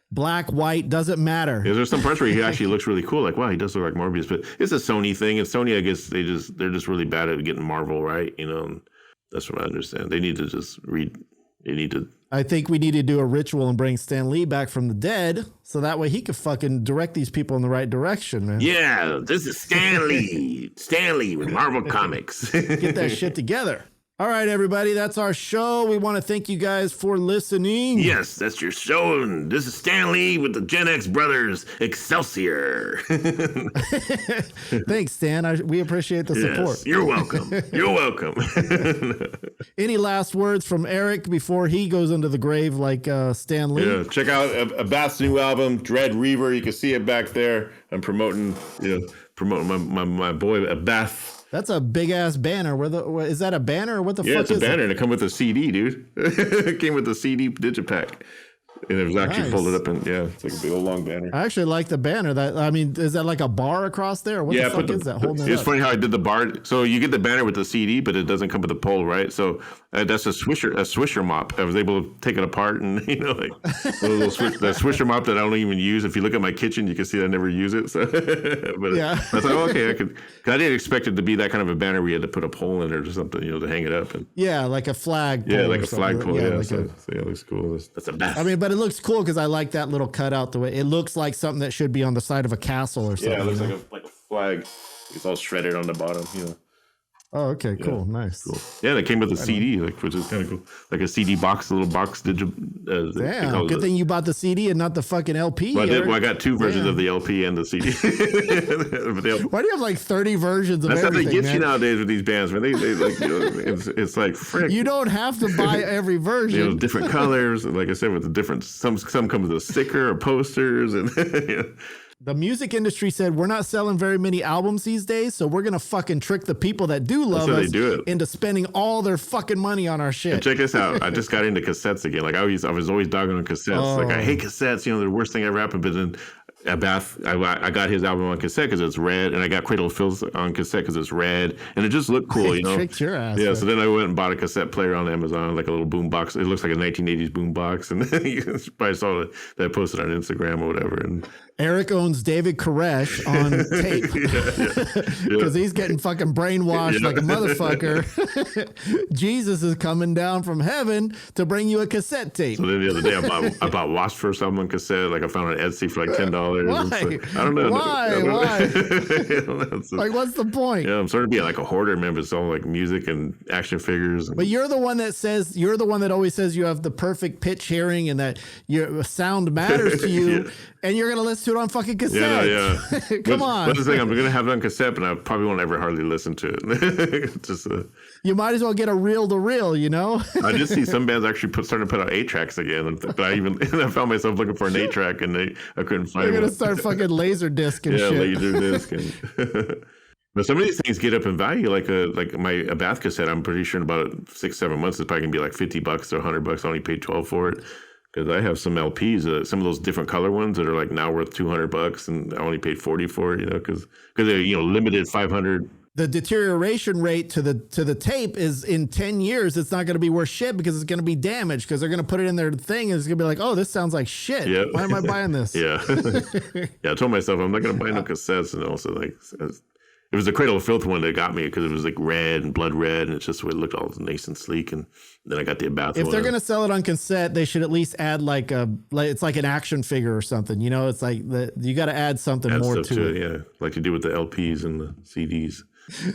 black, white, doesn't matter. Yeah, there's some parts where he actually looks really cool. Like, wow, he does look like Morbius, but it's a Sony thing. And Sony, I guess they're just really bad at getting Marvel right. And that's what I understand. They need to just I think we need to do a ritual and bring Stan Lee back from the dead so that way he could fucking direct these people in the right direction, man. Yeah, this is Stan Lee. Stan Lee with Marvel Comics. Get that shit together. All right, everybody, that's our show. We want to thank you guys for listening. Yes, that's your show. And this is Stan Lee with the Gen X Brothers. Excelsior. Thanks, Stan. We appreciate the support. Yes, you're welcome. You're welcome. Any last words from Eric before he goes into the grave like Stan Lee? Yeah, check out Abath's new album, Dread Reaver. You can see it back there. I'm promoting my boy Abath. That's a big ass banner. Is that a banner or what the fuck is it? Yeah, it's a banner and it come with a CD, dude. It came with a CD digipack. And it was actually folded up and it's like a big old long banner. I actually like the banner. Is that like a bar across there? What the fuck is that holding it It's up? funny how I did the bar. So you get the banner with the CD, but it doesn't come with the pole, right? So that's a Swisher mop. I was able to take it apart and like the Swisher mop that I don't even use. If you look at my kitchen, you can see I never use it. So, but I thought, okay, I could. Cause I didn't expect it to be that kind of a banner where you had to put a pole in it or something, to hang it up. And, like a flag. Yeah, like a flag pole. Yeah, like it looks cool. That's a best. I mean, but it looks cool because I like that little cutout. The way it looks like something that should be on the side of a castle or something. Yeah, it looks like a flag. It's all shredded on the bottom. Oh, okay, cool, nice. Cool. Yeah, and it came with a CD, which is kind of cool, like a CD box, a little box. Damn, good thing you bought the CD and not the fucking LP. Well, I got 2 versions of the LP and the CD. Why do you have like 30 versions of That's everything? That's how they get you nowadays with these bands, man. They like, it's like frick. You don't have to buy every version. Different colors, like I said, with the different. Some come with a sticker or posters, and The music industry said we're not selling very many albums these days, so we're gonna fucking trick the people that do love us into spending all their fucking money on our shit. And check this out. I just got into cassettes again. Like I was always dogging on cassettes. Like I hate cassettes. They're the worst thing ever happened. But then I got his album on cassette because it's red, and I got Cradle of Filth on cassette because it's red, and it just looked cool. Tricked your ass. Yeah. So then I went and bought a cassette player on Amazon, like a little boom box. It looks like a 1980s boom box, and you probably saw that I posted on Instagram or whatever. And Erik owns David Koresh on tape because he's getting fucking brainwashed like a motherfucker. Jesus is coming down from heaven to bring you a cassette tape. So then the other day I bought Wasp's first album on cassette. Like I found it on Etsy for like $10. Why? I don't know. Why? Like, what's the point? Yeah, I'm starting to be like a hoarder. Remember, it's all like music and action figures. But you're the one that always says you have the perfect pitch hearing and that your sound matters to you, and you're gonna listen to it on fucking cassette. Yeah. Come on. What's the thing? I'm gonna have it on cassette, but I probably won't ever hardly listen to it. Just. You might as well get a reel to reel, I did see some bands actually starting to put out 8-tracks again, but I found myself looking for an 8-track and I couldn't find it. You're gonna start fucking laser disc and shit. Yeah, laser disc. But some of these things get up in value, like a bath cassette. I'm pretty sure in about 6-7 months it's probably gonna be like $50 or $100. I only paid $12 for it because I have some LPs, some of those different color ones that are like now worth $200, and I only paid $40 for it. Because they're limited 500. The deterioration rate to the tape is in 10 years, it's not going to be worth shit because it's going to be damaged because they're going to put it in their thing and it's going to be like, oh, this sounds like shit. Yeah. Why am I buying this? Yeah. I told myself I'm not going to buy no cassettes. And also it was the Cradle of Filth one that got me because it was like red and blood red, and it's just the way it looked all nice and sleek. And then I got the Bath one. If they're going to sell it on cassette, they should at least add it's like an action figure or something. It's like you got to add something more to it. Yeah, like you do with the LPs and the CDs.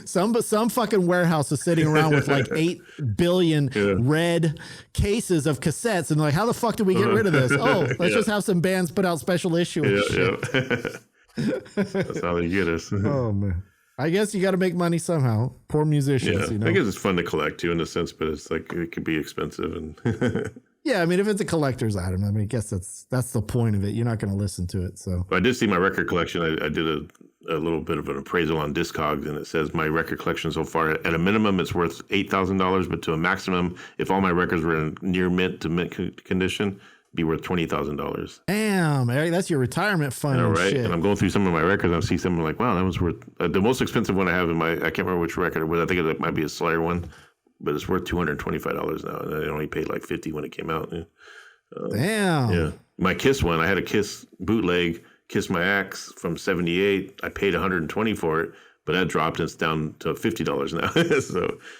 Some fucking warehouse is sitting around with like 8 billion red cases of cassettes, and they're like, how the fuck did we get rid of this? Oh, let's just have some bands put out special issue and shit. That's how they get us. Oh man, I guess you got to make money somehow. Poor musicians. I guess it's fun to collect too, in a sense, but it's like it could be expensive and. Yeah, I mean, if it's a collector's item, I guess that's the point of it. You're not going to listen to it. So I did see my record collection. I did a little bit of an appraisal on Discogs, and it says my record collection so far, at a minimum, it's worth $8,000, but to a maximum, if all my records were in near mint to mint condition, be worth $20,000. Damn, Eric, that's your retirement fund. Yeah, and right. shit. And I'm going through some of my records, and I see something like, wow, that was worth the most expensive one I have I can't remember which record it was. I think it might be a Slayer one, but it's worth $225 now, and I only paid like $50 when it came out. Damn. Yeah. My Kiss one, I had a Kiss bootleg, Kiss My Axe from '78. I paid $120 for it, but that dropped and it's down to $50 now.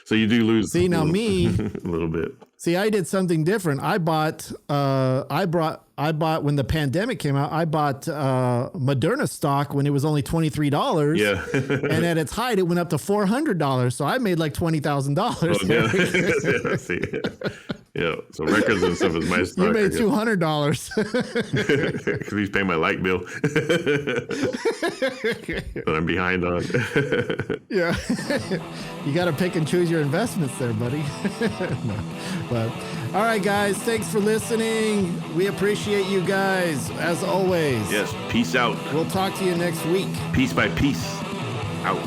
so you do lose. See, now me a little bit. See, I did something different. I bought when the pandemic came out, I bought Moderna stock when it was only $23. Yeah. And at its height, it went up to $400. So I made like $20,000. Yeah. See. Yeah. So records and stuff is my stock. You made $200. Because he's paying my light bill that I'm behind on. Yeah. You got to pick and choose your investments there, buddy. No. But all right, guys, thanks for listening. We appreciate you guys as always. Yes. Peace out. We'll talk to you next week. Piece by piece. Out.